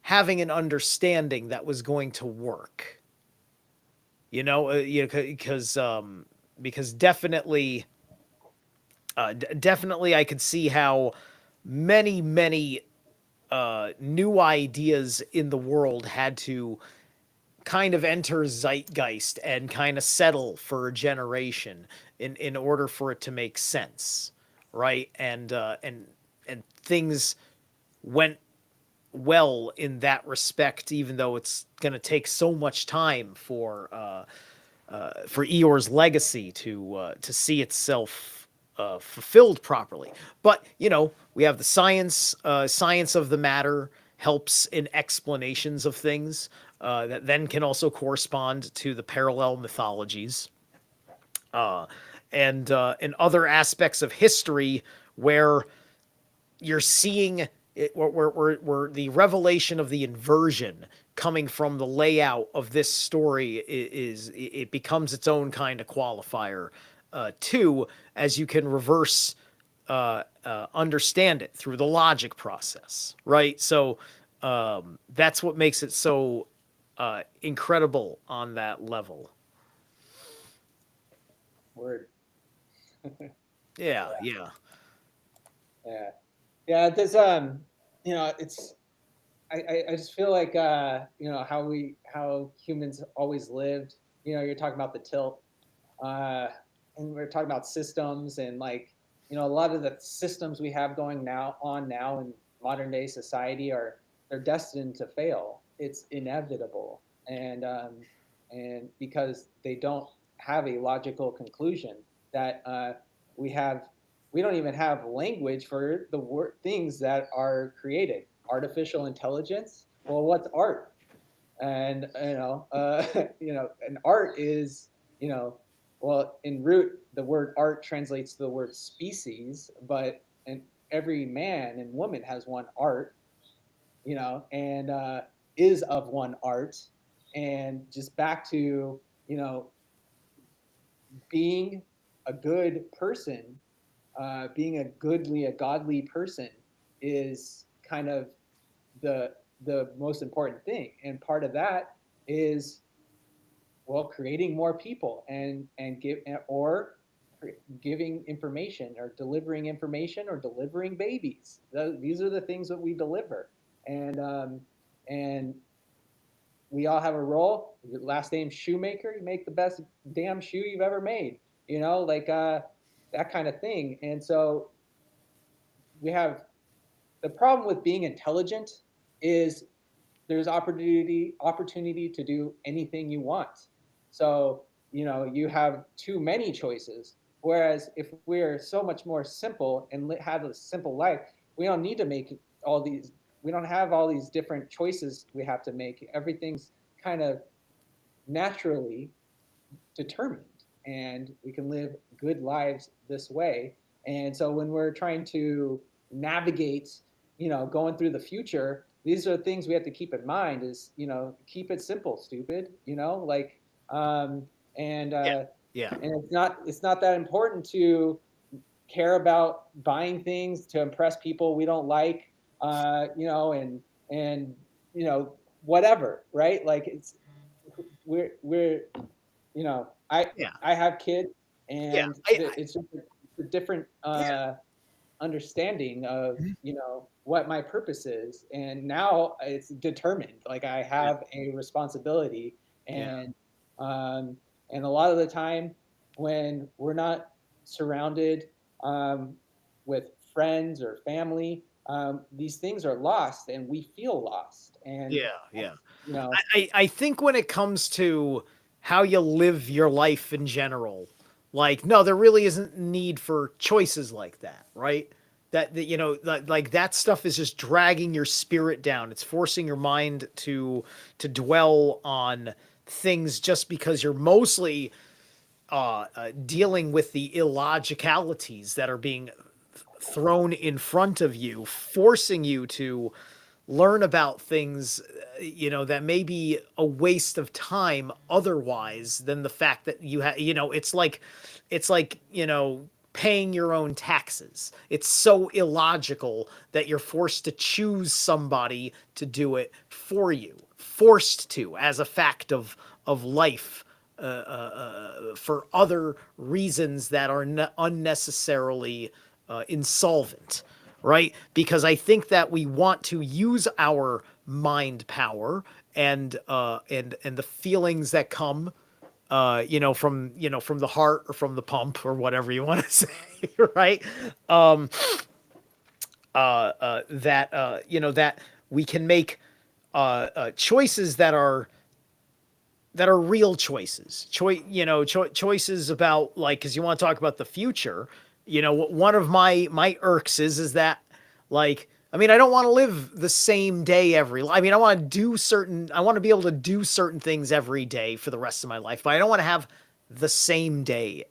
having an understanding that was going to work. Because definitely, definitely, I could see how many new ideas in the world had to kind of enter zeitgeist and kind of settle for a generation in order for it to make sense, right? And things went well in that respect, even though it's going to take so much time for Eeyore's legacy to see itself fulfilled properly. But we have the science of the matter helps in explanations of things that then can also correspond to the parallel mythologies uh, and other aspects of history where you're seeing it, where the revelation of the inversion coming from the layout of this story is it becomes its own kind of qualifier too, as you can reverse understand it through the logic process, right? So that's what makes it so incredible on that level. Word. Yeah, yeah, Yeah. Yeah. There's it's I just feel like how humans always lived. You're talking about the tilt, uh, and we're talking about systems and like a lot of the systems we have going now in modern day society are they're destined to fail. It's inevitable, and because they don't have a logical conclusion that we have we don't even have language for the things that are created. Artificial intelligence. Well, what's art? And an art is you know, well, in root the word art translates to the word species, but and every man and woman has one art, and is of one art, and just back to being a good person, being a godly person is kind of the most important thing, and part of that is well creating more people and give or giving information or delivering babies. These are the things that we deliver, and we all have a role. Your last name Shoemaker, you make the best damn shoe you've ever made. Like that kind of thing. And so we have the problem with being intelligent is there's opportunity to do anything you want. So you have too many choices. Whereas if we're so much more simple and have a simple life, we don't need to make all these. We don't have all these different choices we have to make. Everything's kind of naturally determined, and we can live good lives this way. And so when we're trying to navigate, going through the future, these are things we have to keep in mind is, keep it simple, stupid, like, um, and, yeah, uh, yeah. and it's not that important to care about buying things to impress people we don't like, and, whatever, right? Like we're I Yeah, I have kids, yeah, and I it's just a different yeah. understanding of Mhm. what my purpose is, and now it's determined. Like I Yeah. have a responsibility, Yeah. and um, and a lot of the time when we're not surrounded um, with friends or family, these things are lost, and we feel lost. And Yeah, yeah. you know, I think when it comes to how you live your life in general, like no, there really isn't need for choices like that, right? That you know, like that stuff is just dragging your spirit down. It's forcing your mind to dwell on things just because you're mostly dealing with the illogicalities that are being thrown in front of you, forcing you to learn about things, you know, that may be a waste of time otherwise than the fact that you have, you know, it's like, you know, paying your own taxes. It's so illogical that you're forced to choose somebody to do it for you, forced to, as a fact of life, for other reasons that are unnecessarily insolvent, right? Because I think that we want to use our mind power and the feelings that come, you know, from the heart or from the pump or whatever you want to say, right? Um, that you know, that we can make choices that are real choices. Choices about, like, because you want to talk about the future. You know, one of my irks is that, like, I mean, I don't want to live the same day every. I mean, I want to be able to do certain things every day for the rest of my life, but I don't want to have the same day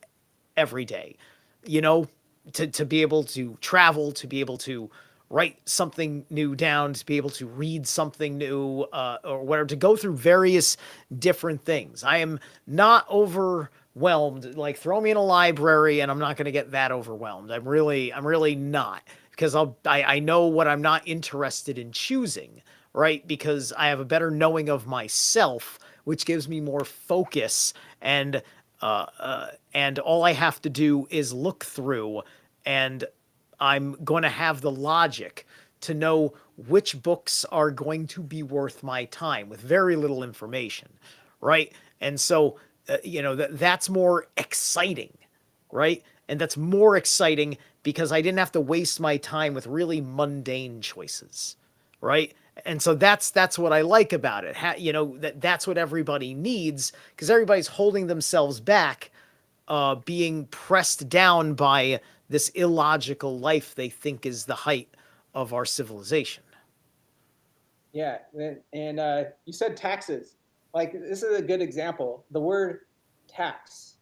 every day, you know, to be able to travel, to be able to write something new down, to be able to read something new, or whatever, to go through various different things. I am not overwhelmed. Like, throw me in a library and I'm not going to get that overwhelmed. I'm really not, because I know what I'm not interested in choosing, right? Because I have a better knowing of myself, which gives me more focus, and all I have to do is look through, and I'm going to have the logic to know which books are going to be worth my time with very little information, right? And so, you know, that's more exciting, right? And that's more exciting because I didn't have to waste my time with really mundane choices, right? And so that's what I like about it. You know, that's what everybody needs, because everybody's holding themselves back, being pressed down by this illogical life they think is the height of our civilization. yeah, and you said taxes. Like, this is a good example. The word tax,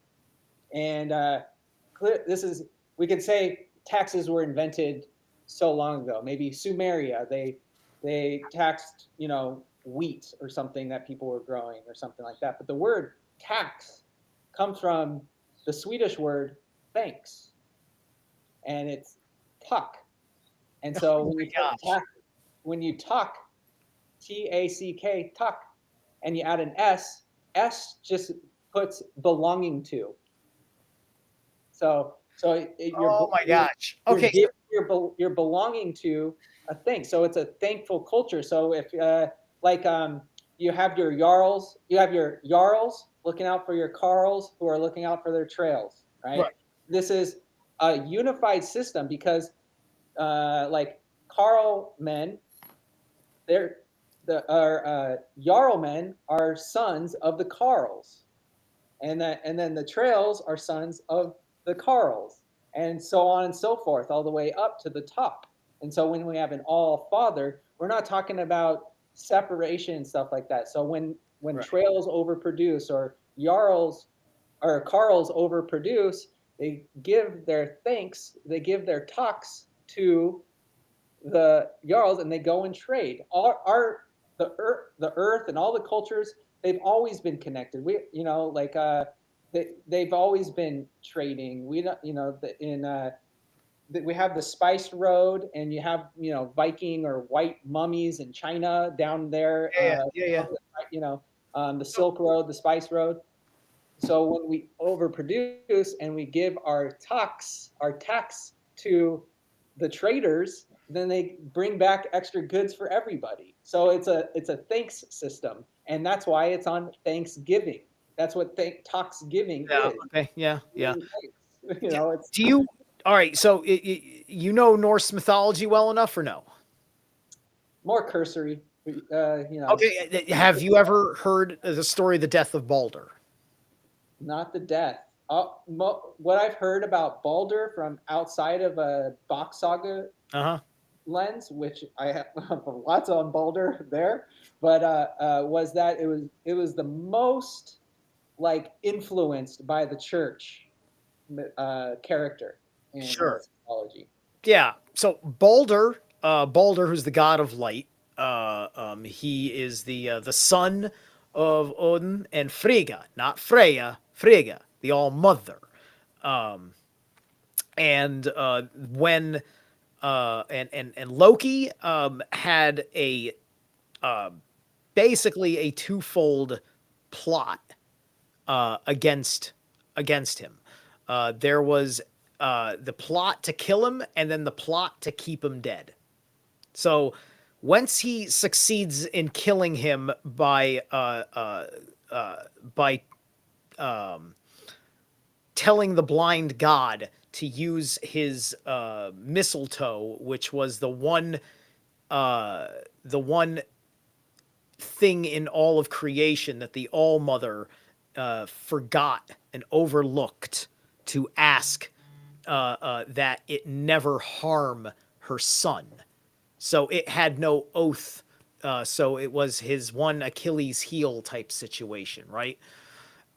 and this is, we could say taxes were invented so long ago. Maybe Sumeria, they taxed, you know, wheat or something that people were growing or something like that. But the word tax comes from the Swedish word thanks, and it's tuck. And so Oh when you my put gosh. tax, when you tuck, TACK, tuck, and you add an S just puts belonging to. So Oh my gosh. you're Okay. giving, you're belonging to a thing. So it's a thankful culture. So if like you have your jarls, you have your jarls looking out for your carls who are looking out for their trails, right? Right. This is a unified system because like carl men, they're the our jarl men are sons of the carls, and then the trails are sons of the Carls, and so on and so forth, all the way up to the top. And so when we have an all father, we're not talking about separation and stuff like that. So when Right. trails overproduce or Jarls or Carls overproduce, they give their thanks, they give their talks to the Jarls, and they go and trade. The earth and all the cultures, they've always been connected. We, you know, like they've always been trading. We don't, you know, we have the Spice Road, and you have, you know, Viking or white mummies in China down there. Yeah. Yeah. Yeah. You know, the Silk Road, the Spice Road. So when we overproduce and we give our tax to the traders, then they bring back extra goods for everybody. So it's a thanks system, and that's why it's on Thanksgiving. That's what Talksgiving Yeah. is. Okay. Yeah. Yeah. You know, it's Do you? All right. So you know Norse mythology well enough, or no? more cursory. You know, Okay. Have you ever heard the story of the death of Balder? not the death. What I've heard about Balder from outside of a Bock Saga Uh huh. lens, which I have lots on Balder there, but was that it was the most like influenced by the church character in Sure. Norse mythology. Yeah. So Balder, Balder, who's the god of light, he is the son of Odin and Frigga, not Freya, Frigga, the All Mother. Um, and when and Loki had a uh, basically a twofold plot against him. There was the plot to kill him, and then the plot to keep him dead. So once he succeeds in killing him by um, telling the blind god to use his mistletoe, which was uh, the one thing in all of creation that the All Mother forgot and overlooked to ask that it never harm her son. So it had no oath. So it was his one Achilles heel type situation, right?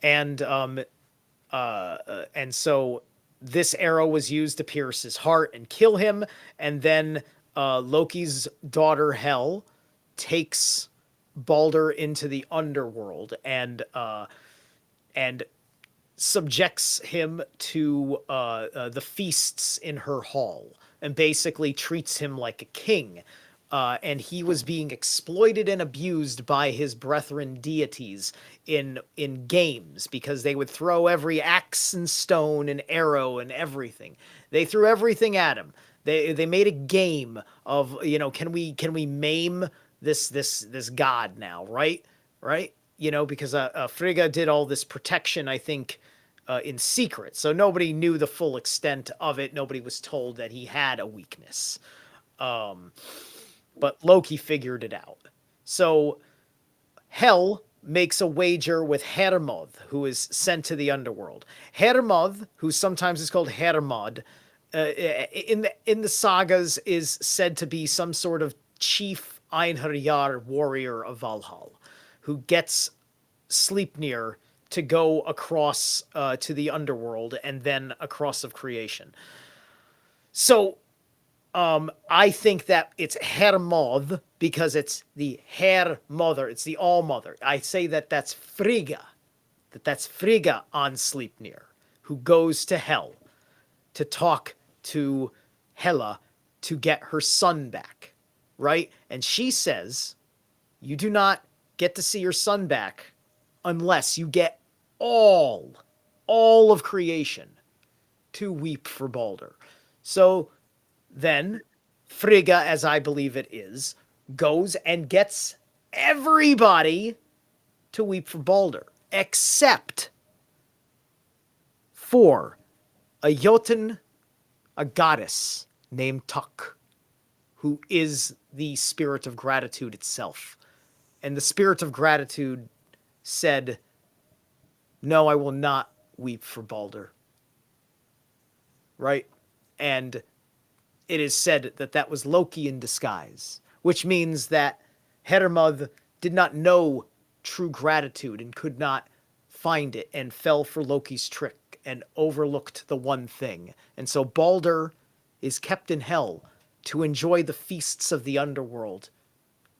And and so this arrow was used to pierce his heart and kill him. And then Loki's daughter Hel takes Balder into the underworld and subjects him to the feasts in her hall and basically treats him like a king. And he was being exploited and abused by his brethren deities in games because they would throw every axe and stone and arrow and everything. They threw everything at him. They made a game of, you know, can we maim this god now, right? Right? You know, because Frigga did all this protection, I think, in secret. So nobody knew the full extent of it. Nobody was told that he had a weakness. Um, but Loki figured it out. So Hel makes a wager with Hermod, who is sent to the underworld. Hermod, who sometimes is called Hermod, in the sagas is said to be some sort of chief Einherjar warrior of Valhall, who gets Sleipnir to go across to the underworld and then across of creation. So I think that it's Hermod because it's the Her Mother, it's the All Mother. I say that that's Frigga on Sleipnir, who goes to hell to talk to Hela to get her son back, right? And she says, you do not get to see your son back unless you get all, all of creation to weep for Balder. So then Frigga, as I believe it is, goes and gets everybody to weep for Balder, except for a Jotun, a goddess named Tuk, who is the spirit of gratitude itself. And the spirit of gratitude said, no, I will not weep for Balder. Right? And it is said that that was Loki in disguise, which means that Hermod did not know true gratitude and could not find it and fell for Loki's trick and overlooked the one thing. And so Balder is kept in hell to enjoy the feasts of the underworld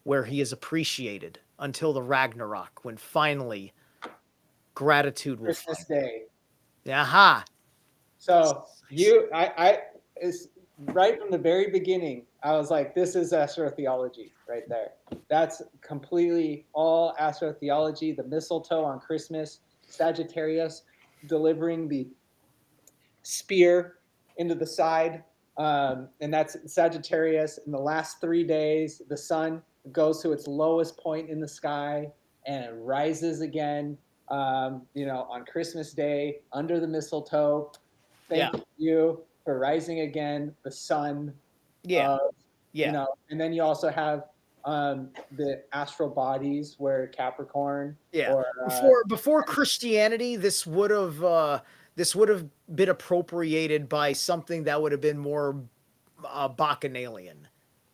where he is appreciated until the Ragnarok, when finally gratitude will Christmas find him. Day. Aha. So I is right from the very beginning. I was like, this is astrotheology right there. That's completely all astrotheology. The mistletoe on Christmas, Sagittarius delivering the spear into the side, and that's Sagittarius. In the last 3 days, the sun goes to its lowest point in the sky. and it rises again. On Christmas Day under the mistletoe. Yeah. Thank you for rising again, the sun. Yeah. Uh, Yeah. and then you also have the astral bodies where Capricorn Yeah. or Before Christianity, this would have been appropriated by something that would have been more bacchanalian,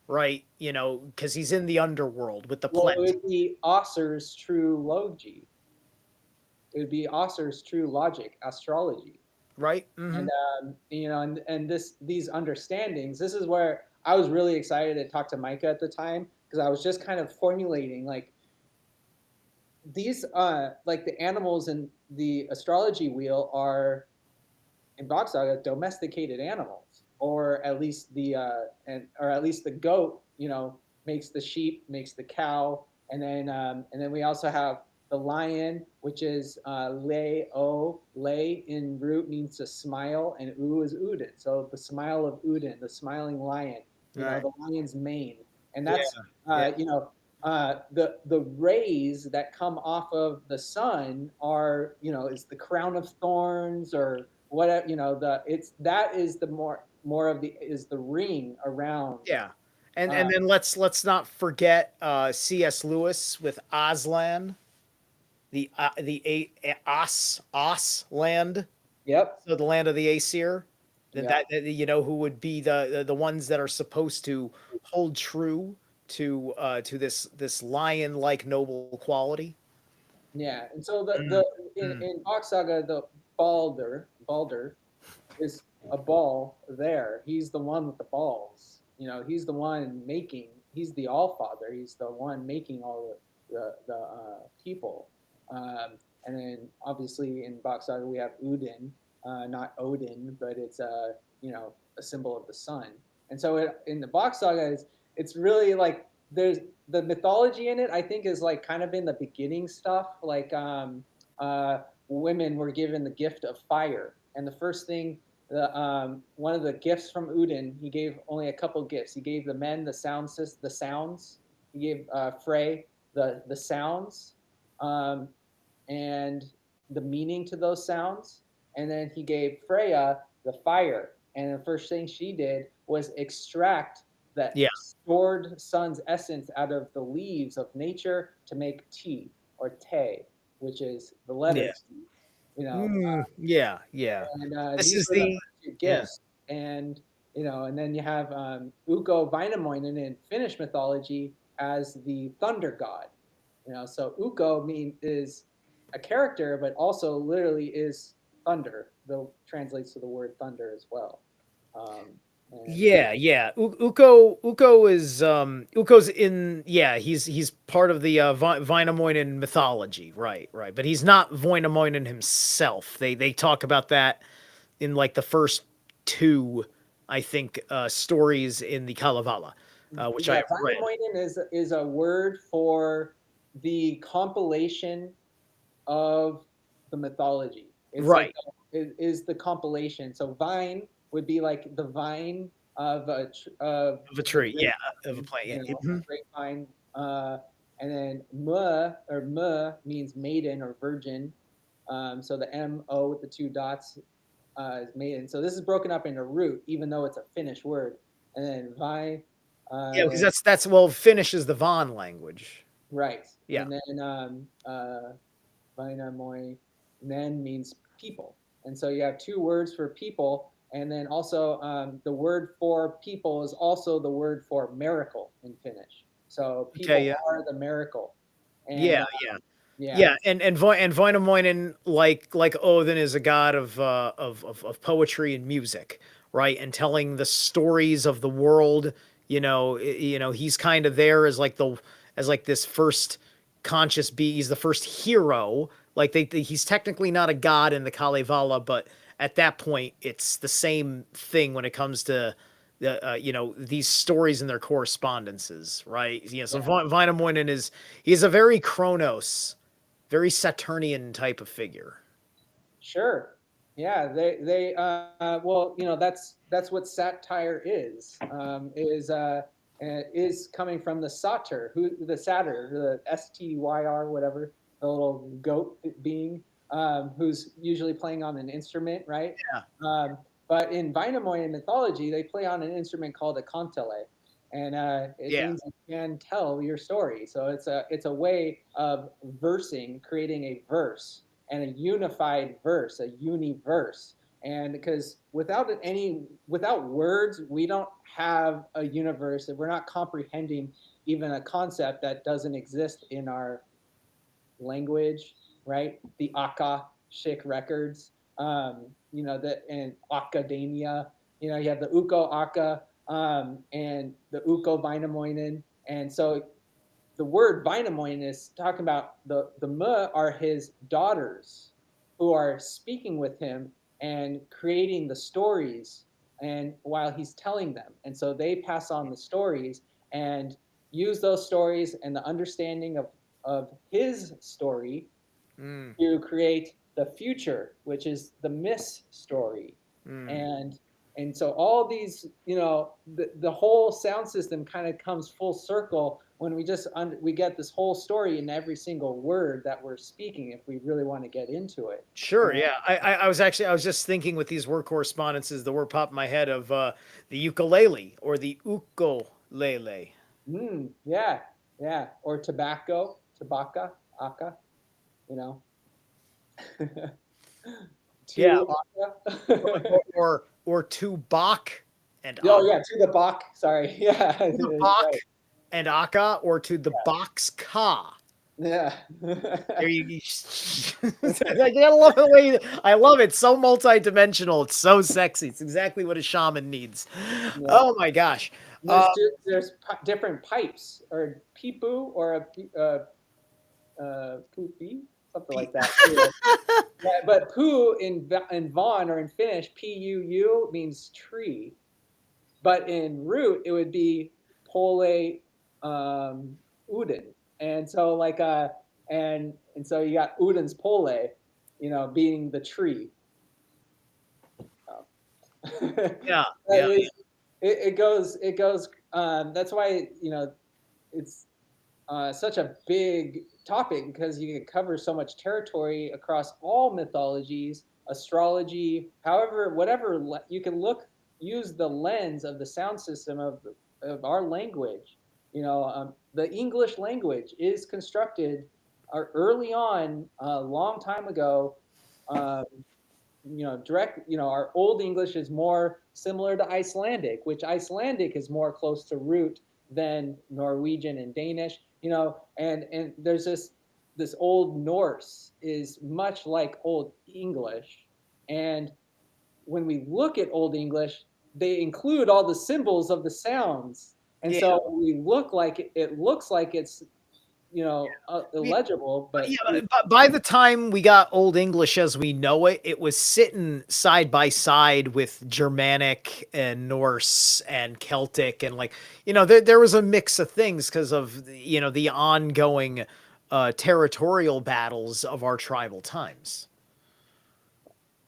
right? You know, because he's in the underworld with the well, it plenty, would be Osir's true logi. It would be Osir's true logic, astrology. right? Hmm. And and these understandings, this is where I was really excited to talk to Micah at the time, because I was just kind of formulating like these like the animals in the astrology wheel are in Bock Saga domesticated animals, or at least the goat, makes the sheep, makes the cow, and then we also have the lion, which is lay o. Lay in root means to smile, and u is Udin. So the smile of Udin, the smiling lion, Right. the lion's mane, and Yeah. that's Yeah. the rays that come off of the sun are, is the crown of thorns, or whatever, the it's that is the more of the is the ring around. Yeah. uh And then let's not forget C.S. Lewis with Aslan, Os land, yep. so the land of the Aesir. Yeah. You know, who would be the ones that are supposed to hold true to this lion like noble quality. Yeah, and so the Mm, mm. in Bock Saga, the Balder is a ball there. He's the one with the balls. He's the one making. He's the All Father. He's the one making all the people. And then obviously in Bock Saga we have Udin, not Odin, but it's a symbol of the sun. And so in the Bock Saga, it's really like there's the mythology in it. I think is like kind of in the beginning stuff. Like women were given the gift of fire, and the first thing one of the gifts from Udin, he gave only a couple gifts. He gave the men the sounds. He gave Frey the sounds, um, and the meaning to those sounds. And then he gave Freya the fire. And the first thing she did was extract the Yeah. stored sun's essence out of the leaves of nature to make tea, or te, which is the letter Yeah. T. You know, Yeah. Yeah. and This these is were the the first two yeah. gifts. And and then you have Ukko Vainamoinen in Finnish mythology as the thunder god. So Ukko is a character, but also literally is thunder. Though translates to the word thunder as well. Um, and Yeah, yeah. Uko is Uko's in yeah, he's part of the Vainamoinen mythology, right, right. But he's not Vainamoinen himself. They talk about that in like the first two, I think, stories in the Kalevala, which I yeah, have read. Vainamoinen is a word for the compilation of the mythology. It's like Right. it is the compilation. So vine would be like the vine of Of a the tree. Yeah, of a grapevine, plant. Yeah. a Mhm. grapevine. And then mu means maiden or virgin. So the mo with the two dots is maiden. So this is broken up into root, even though it's a Finnish word. And then vi, Yeah, because then that's well, Finnish is the Von language. right, Yeah. and then Vainamoinen means people. And so you have two words for people. And then also the word for people is also the word for miracle in Finnish. So Okay, people yeah. are the miracle. And Yeah, yeah. yeah, Yeah, and Vainamoinen, like Odin, is a god of poetry and music, right? And telling the stories of the world. He's kind of there as like this first conscious being. He's the first hero. Like he's technically not a god in the Kalevala, but at that point, it's the same thing when it comes to these stories and their correspondences, right? So yeah, Vainamoinen he's a very Kronos, very Saturnian type of figure. sure. Yeah, they well, that's what satire is is coming from the satyr, the satyr, the STYR, whatever, the little goat being, who's usually playing on an instrument, right? Yeah. Um, but in Vainamoyan mythology, they play on an instrument called a kantele, and it Yeah. means you can tell your story. So it's a way of versing, creating a verse and a unified verse, a universe. And because without words, we don't have a universe, and we're not comprehending even a concept that doesn't exist in our language, right? The Akashic records, and academia. You have the Uko Aka, and the Uko Vainamoinen. And so the word Vainamoinen is talking about the M are his daughters who are speaking with him and creating the stories and while he's telling them. And so they pass on the stories and use those stories and the understanding of his story Mm, to create the future, which is the Miss story. mm. And and so all these, the whole sound system kind of comes full circle when we get this whole story in every single word that we're speaking if we really want to get into it. Sure. And Yeah. I was just thinking with these word correspondences, the word popped in my head of the ukulele or the ukulele. yeah, yeah. Or tobacco, aka, you know. Yeah. To Or, aka. or to Bock and Oh yeah, to the Bock. Sorry. Yeah. to the Bock Right. and Aka, or to the box ka. Yeah. There you I gotta love the way I love it. So multi-dimensional. It's so sexy. It's exactly what a shaman needs. Yeah. Oh my gosh. There's different pipes or pipu or poopy, something P- like that. Anyway, yeah, but poo in Vaughn or in Finnish, puu means tree, but in root it would be pole uden, and so and so you got uden's pole, being the tree. yeah, That yeah. is, it goes. That's why it's such a big topic because you can cover so much territory across all mythologies, astrology, however, whatever you can use the lens of the sound system of our language. The English language is constructed early on, a long time ago. Um, our Old English is more similar to Icelandic, which Icelandic is more close to root than Norwegian and Danish. And there's this Old Norse is much like Old English, and when we look at Old English, they include all the symbols of the sounds, and Yeah. so we look like it looks like it's illegible, Yeah, but but by the time we got Old English as we know it, it was sitting side by side with Germanic and Norse and Celtic, and there was a mix of things because of the ongoing territorial battles of our tribal times.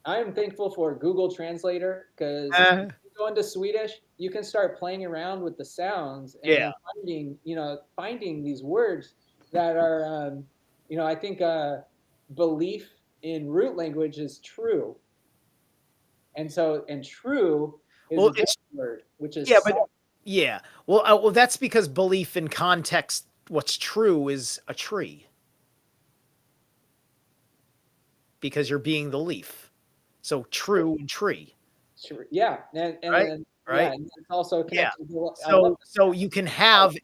I am thankful for Google Translator because Uh, you go into Swedish, you can start playing around with the sounds and yeah. then finding these words that are, I think belief in root language is true, and true is Well, a different it's word, which is yeah, but self. yeah. Well, that's because belief in context, what's true is a tree because you're being the leaf. So true and tree, True. Yeah, right? yeah, Right? and it's also Yeah. connected to. I love So you can have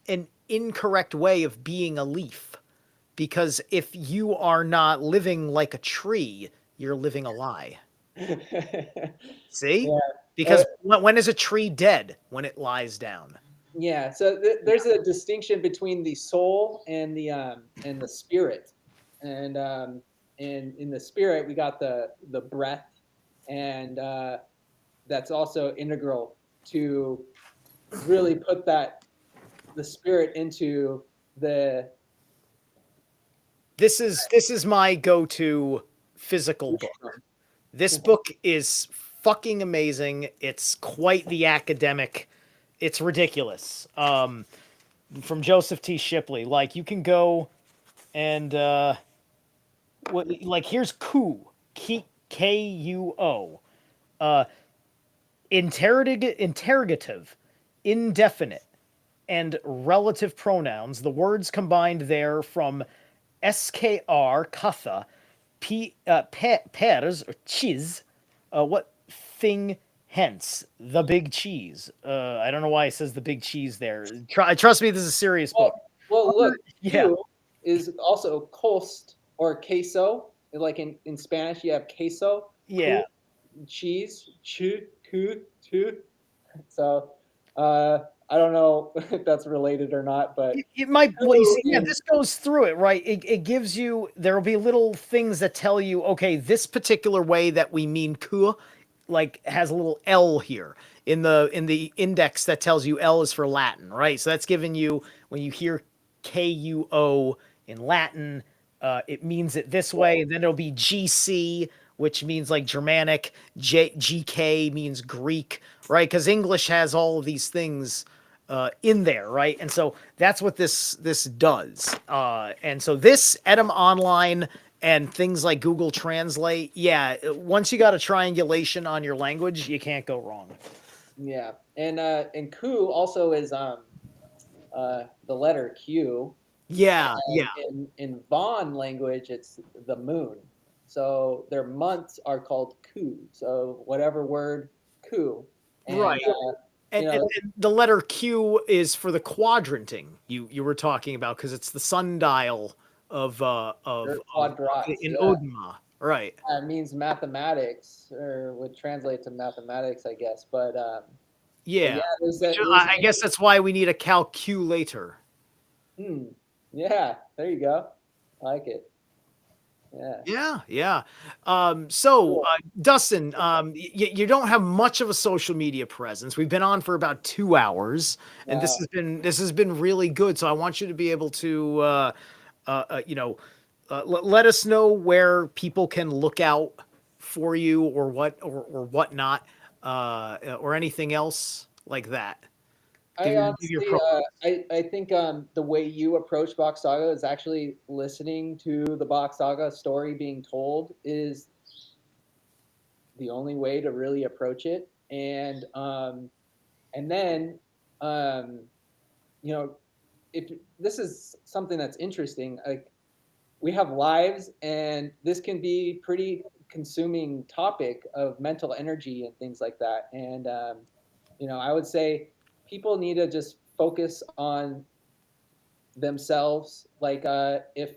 an incorrect way of being a leaf because if you are not living like a tree, you're living a lie. that. See? Yeah. Because when is a tree dead? When it lies down. Yeah, so there's a distinction between the soul and the spirit, and in the spirit we got the breath, and that's also integral to really put the spirit into the. This is my go-to physical book. This book is fucking amazing. It's quite the academic It's ridiculous. From Joseph T. Shipley, like you can go and like here's coup, Kuo, uh, interrogative, indefinite, and relative pronouns. The words combined there from skr katha, pers or cheese, what thing hence the big cheese. I don't know why it says the big cheese there. Trust me, this is a serious book. Well, look, Yeah, Q is also coast or queso. Like in Spanish, you have queso, yeah. cu, cheese, chu. So uh, I don't know if that's related or not, but It might. Well, you cu see, yeah, in this goes through it, right? It gives you. There will be little things that tell you, okay, this particular way that we mean "ku," like has a little L here in the index that tells you L is for Latin, right? So that's giving you when you hear KUO in Latin, it means it this way, and then it'll be GC, which means like Germanic. GK means Greek, right? Because English has all of these things in there, right? And so that's what this does. And so this Edom Online and things like Google Translate, yeah, once you got a triangulation on your language, you can't go wrong. yeah, and ku also is the letter Q. Yeah, yeah, And in Vaughn language, it's the moon. So their months are called ku. So whatever word ku, and right. you know And the letter Q is for the quadranting you were talking about because it's the sundial they're of quadrats. in Yeah, Odma, right? that means mathematics, or would translate to mathematics, I guess. But Yeah, yeah, which there's I guess that's why we need a calculator. hmm, yeah, there you go. I like it. Yeah, Yeah, yeah. So, cool. Dustin, you don't have much of a social media presence. We've been on for about 2 hours, and Wow. this has been really good. So, I want you to be able to, you know, let us know where people can look out for you, or or whatnot, or anything else like that. I Give your honestly, pro. I think the way you approach Box Saga is actually listening to the Box Saga story being told is the only way to really approach it. And then, um, you know, if this is something that's interesting, like we have lives, and this can be pretty consuming topic of mental energy and things like that. And I would say people need to just focus on themselves. Like if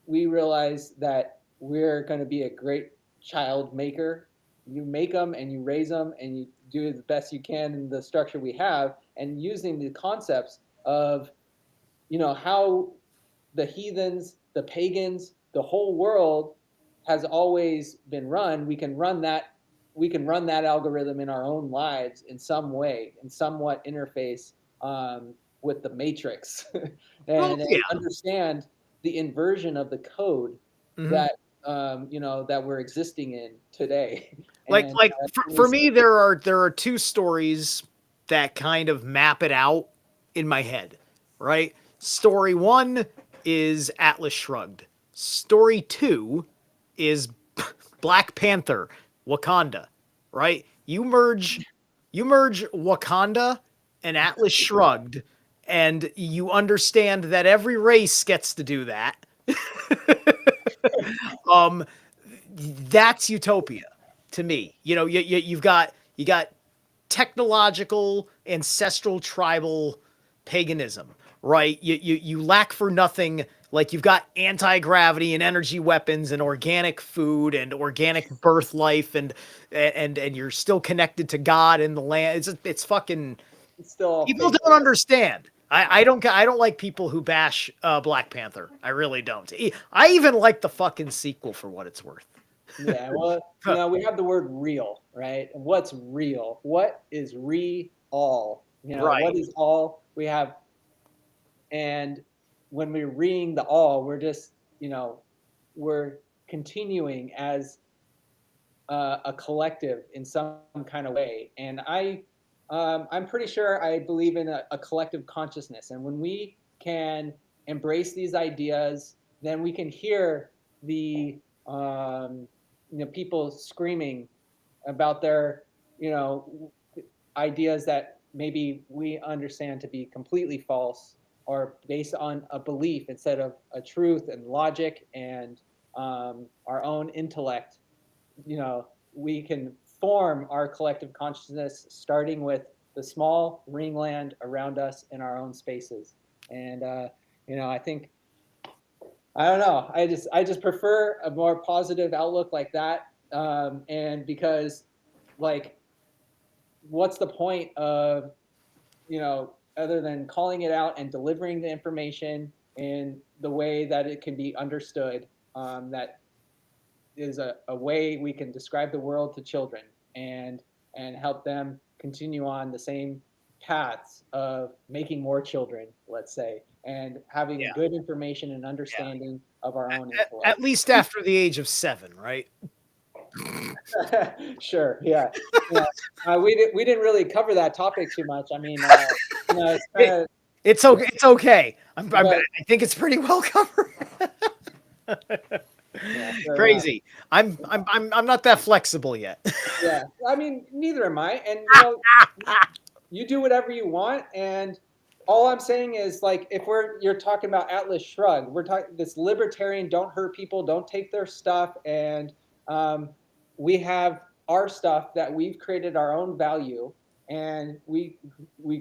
we realize that we're going to be a great child maker, you make them and you raise them and you do the best you can in the structure we have, and using the concepts of how the heathens, the pagans, the whole world has always been run. We can run that algorithm in our own lives in some way, in somewhat interface with the matrix, Well, and yeah. understand the inversion of the code Mhm. that that we're existing in today. Like And like we for me, there are two stories that kind of map it out in my head, right? Story one is Atlas Shrugged. Story two is Black Panther, Wakanda, right? You merge Wakanda and Atlas Shrugged, and you understand that every race gets to do that. um, that's utopia to me. You got technological, ancestral, tribal paganism, right? You lack for nothing. Like you've got anti gravity and energy weapons and organic food and organic birth life and you're still connected to God and the land. It's fucking it's still all people fake. don't understand. I don't like people who bash Black Panther. I really don't. I even like the fucking sequel for what it's worth. Yeah, well, we have the word real, right? And what's real? What is all? Right. What is all we have? And when we're reading the all, we're just, we're continuing as a collective in some kind of way. And I'm pretty sure I believe in a collective consciousness, and when we can embrace these ideas, then we can hear the people screaming about their you know ideas that maybe we understand to be completely false or based on a belief instead of a truth and logic and our own intellect. We can form our collective consciousness starting with the small ringland around us in our own spaces. And I think I don't know. I just prefer a more positive outlook like that. And because like, what's the point of other than calling it out and delivering the information in the way that it can be understood? That is a way we can describe the world to children and help them continue on the same paths of making more children, let's say, and having Yeah. good information and Yeah. understanding of our own At intellect. least after the age of 7, right? Sure, yeah. Yeah. We didn't really cover that topic too much. I mean, it's kind It, of, it's okay. It's okay. but I think it's pretty well covered. yeah, so Crazy. I'm not that flexible yet. yeah. I mean, neither am I. And you do whatever you want. And all I'm saying is, like, if you're talking about Atlas Shrugged, we're talking this libertarian, don't hurt people, don't take their stuff, and um, we have our stuff that we've created our own value, and we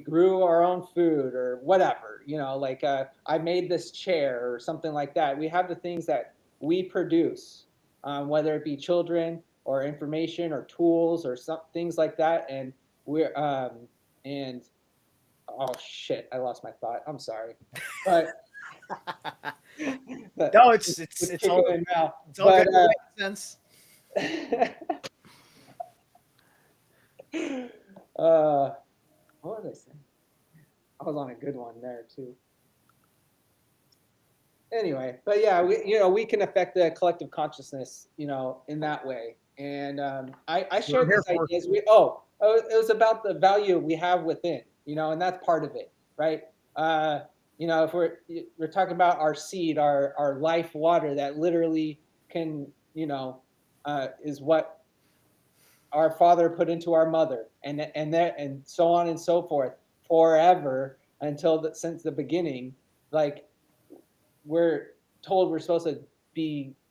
grew our own food or whatever, like I made this chair or something like that. We have the things that we produce, whether it be children or information or tools or some things like that, and we're and oh shit, I lost my thought. I'm sorry, but No, it's it's kicking all in now. it's all good. But It makes sense. what was I saying? I was on a good one there too. Anyway, but yeah, we can affect the collective consciousness, in that way. And I What I'm shared here these for. ideas. It was about the value we have within, and that's part of it, right? If we're talking about our seed, our life water that literally can, is what our father put into our mother, and so on and so forth, forever until since the beginning. Like, we're told we're supposed to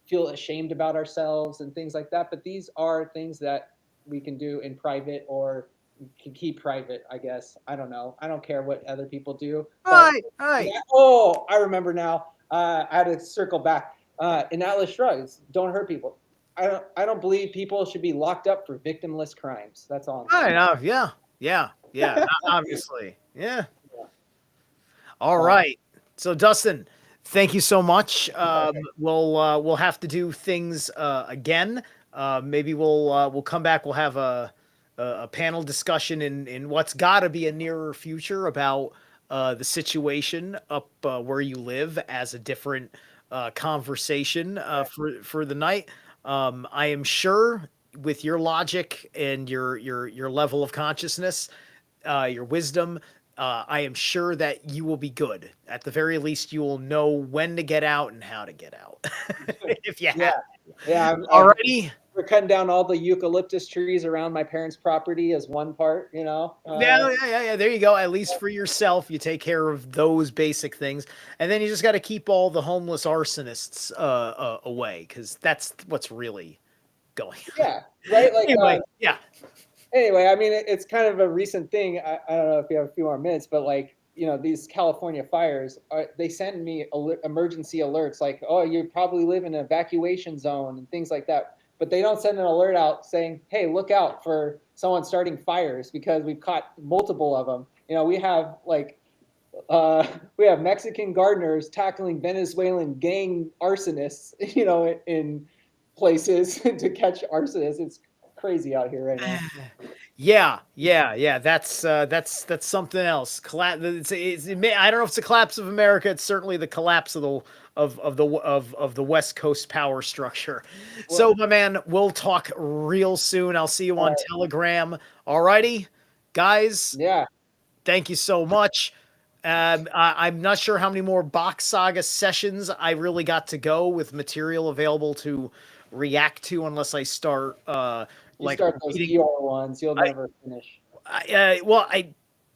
feel ashamed about ourselves and things like that, but these are things that we can do in private or can keep private, I guess. I don't know. I don't care what other people do. But All right. yeah, oh, I remember now. I had to circle back. In Atlas Shrugs, don't hurt people. I don't believe people should be locked up for victimless crimes. That's all I'm All saying. right. Yeah. Obviously. Yeah. Yeah. All Uh, right. So Dustin, thank you so much. okay. We'll have to do things again. Maybe we'll come back. We'll have a panel discussion in what's got to be a nearer future about the situation up where you live as a different conversation for the night. I am sure with your logic and your level of consciousness, your wisdom, I am sure that you will be good. At the very least, you will know when to get out and how to get out. If you Yeah. have. Yeah. Alrighty. We're cutting down all the eucalyptus trees around my parents' property as one part, Yeah. There you go. At least for yourself, you take care of those basic things, and then you just got to keep all the homeless arsonists away, because that's what's really going on. yeah, right. Like, Anyway, yeah. anyway, I mean, it's kind of a recent thing. I don't know if you have a few more minutes, but like, these California fires, they send me emergency alerts like, oh, you probably live in an evacuation zone and things like that. But they don't send an alert out saying, hey, look out for someone starting fires, because we've caught multiple of them. We have like, we have Mexican gardeners tackling Venezuelan gang arsonists, in places to catch arsonists. It's crazy out here right now. Yeah. That's something else. I don't know if it's a collapse of America. It's certainly the collapse of the West Coast power structure. So, Well, my man, we'll talk real soon. I'll see you all on right. Telegram. Alrighty, guys, Yeah, thank you so much. I'm not sure how many more Box Saga sessions I really got to go with material available to react to, unless I start you like start those reading. Eeyore ones, you'll I, never finish. well,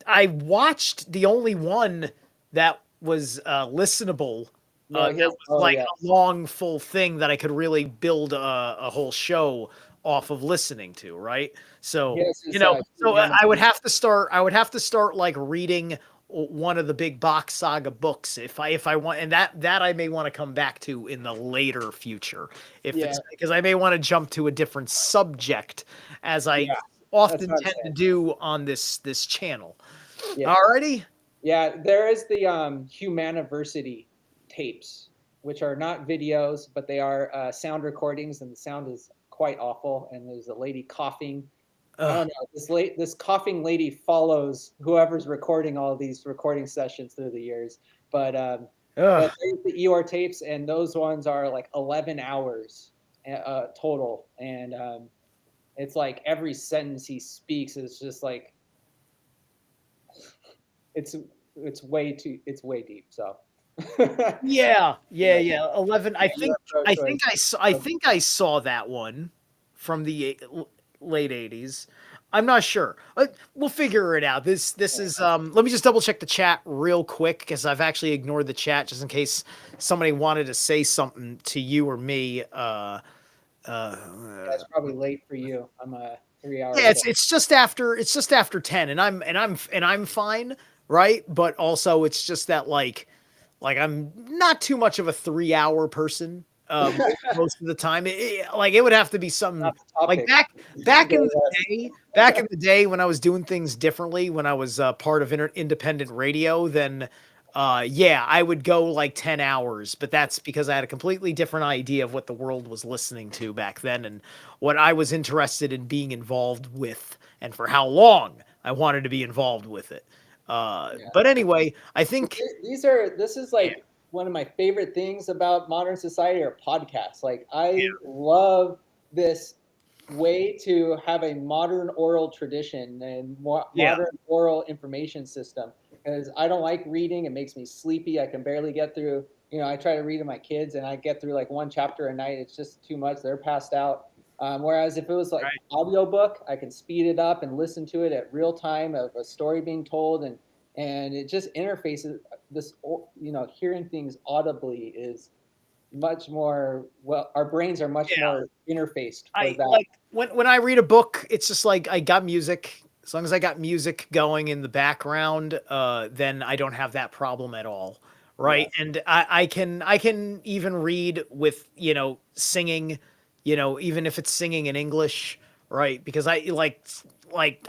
I watched the only one that was listenable. No, he That has. was Oh like yeah, a long, full thing that I could really build a whole show off of listening to, right? he So, has you his know, so human I would have to start. I would have to start like reading one of the big Box Saga books if I want, and that I may want to come back to in the later future, if Yeah, it's because I may want to jump to a different subject, as I yeah. That's often what I'm tend to saying. do on this channel. Yeah, Alrighty. yeah. There is the Humaniversity tapes, which are not videos, but they are sound recordings, and the sound is quite awful. And there's a lady coughing. I Ugh. don't know. This coughing lady follows whoever's recording all these recording sessions through the years. But Ugh. there's the Eeyore tapes, and those ones are like 11 hours total, and it's like every sentence he speaks is just like it's it's way deep. So yeah, Yeah, yeah, yeah, yeah. 11. I your think I approach think was I think I saw that one from the late 80s. I'm not sure. We'll figure it out. This is let me just double check the chat real quick, because I've actually ignored the chat just in case somebody wanted to say something to you or me. Uh yeah, it's probably late for you. I'm 3 hours Yeah, ahead. it's just after 10, and I'm fine, right? But also it's just that like I'm not too much of a 3 hour person most of the time. Like it would have to be something Not the like topic. back in Go the West. back in the day when I was doing things differently, when I was part of independent radio, then yeah, I would go like 10 hours, but that's because I had a completely different idea of what the world was listening to back then and what I was interested in being involved with and for how long I wanted to be involved with it. Yeah. But anyway, I think This is yeah, like one of my favorite things about modern society are podcasts. Like I love this way to have a modern oral tradition and yeah, modern oral information system, because I don't like reading. It makes me sleepy. I can barely get through. I try to read to my kids, and I get through like one chapter a night. It's just too much. They're passed out. Whereas if it was like right. audiobook, I can speed it up and listen to it at real time of a story being told, and it just interfaces this. Hearing things audibly is much more, well, our brains are much Yeah. more interfaced for I that. like when I read a book, it's just like I got music. As long as I got music going in the background, then I don't have that problem at all. Right. Yes. And I can even read with, singing, even if it's singing in English, right? Because I like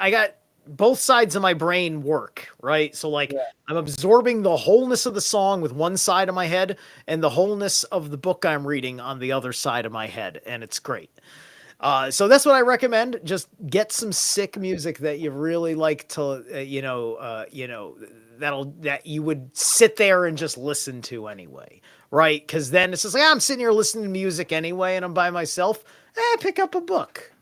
I got both sides of my brain work, right? So like Yeah. I'm absorbing the wholeness of the song with one side of my head and the wholeness of the book I'm reading on the other side of my head, and it's great. So that's what I recommend. Just get some sick music that you really like to, that you would sit there and just listen to anyway, right? Because then it's just like I'm sitting here listening to music anyway, and I'm by myself. Pick up a book.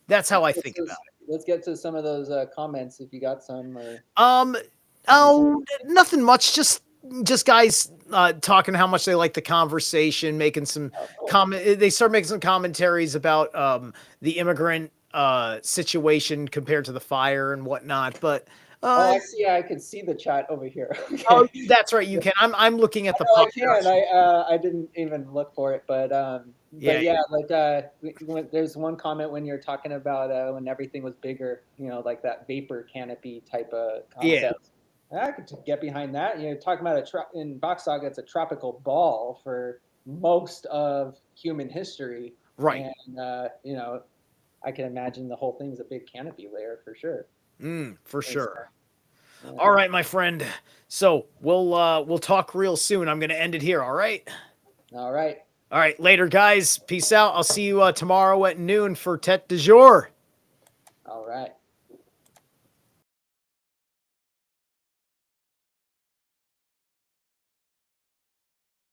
That's how I Let's think about just, let's get to some of those comments if you got some, or it. Oh, nothing much. Just guys talking how much they like the conversation, making some oh, cool. comment. They start making some commentaries about the immigrant situation compared to the fire and whatnot. But Oh, I see. I can see the chat over here. oh, Okay. that's right. You can. I'm looking at the No, I popular. can. I didn't even look for it, but Yeah, yeah, like there's one comment when you're talking about when everything was bigger, like that vapor canopy type of yeah, concept. I could get behind that. Talking about in Box Saga, it's a tropical ball for most of human history, right. and I can imagine the whole thing's a big canopy layer for sure. For It's, sure. yeah. All right, my friend. So we'll talk real soon. I'm gonna end it here. All right. All right. All right, later, guys. Peace out. I'll see you tomorrow at noon for Tete du Jour. All right.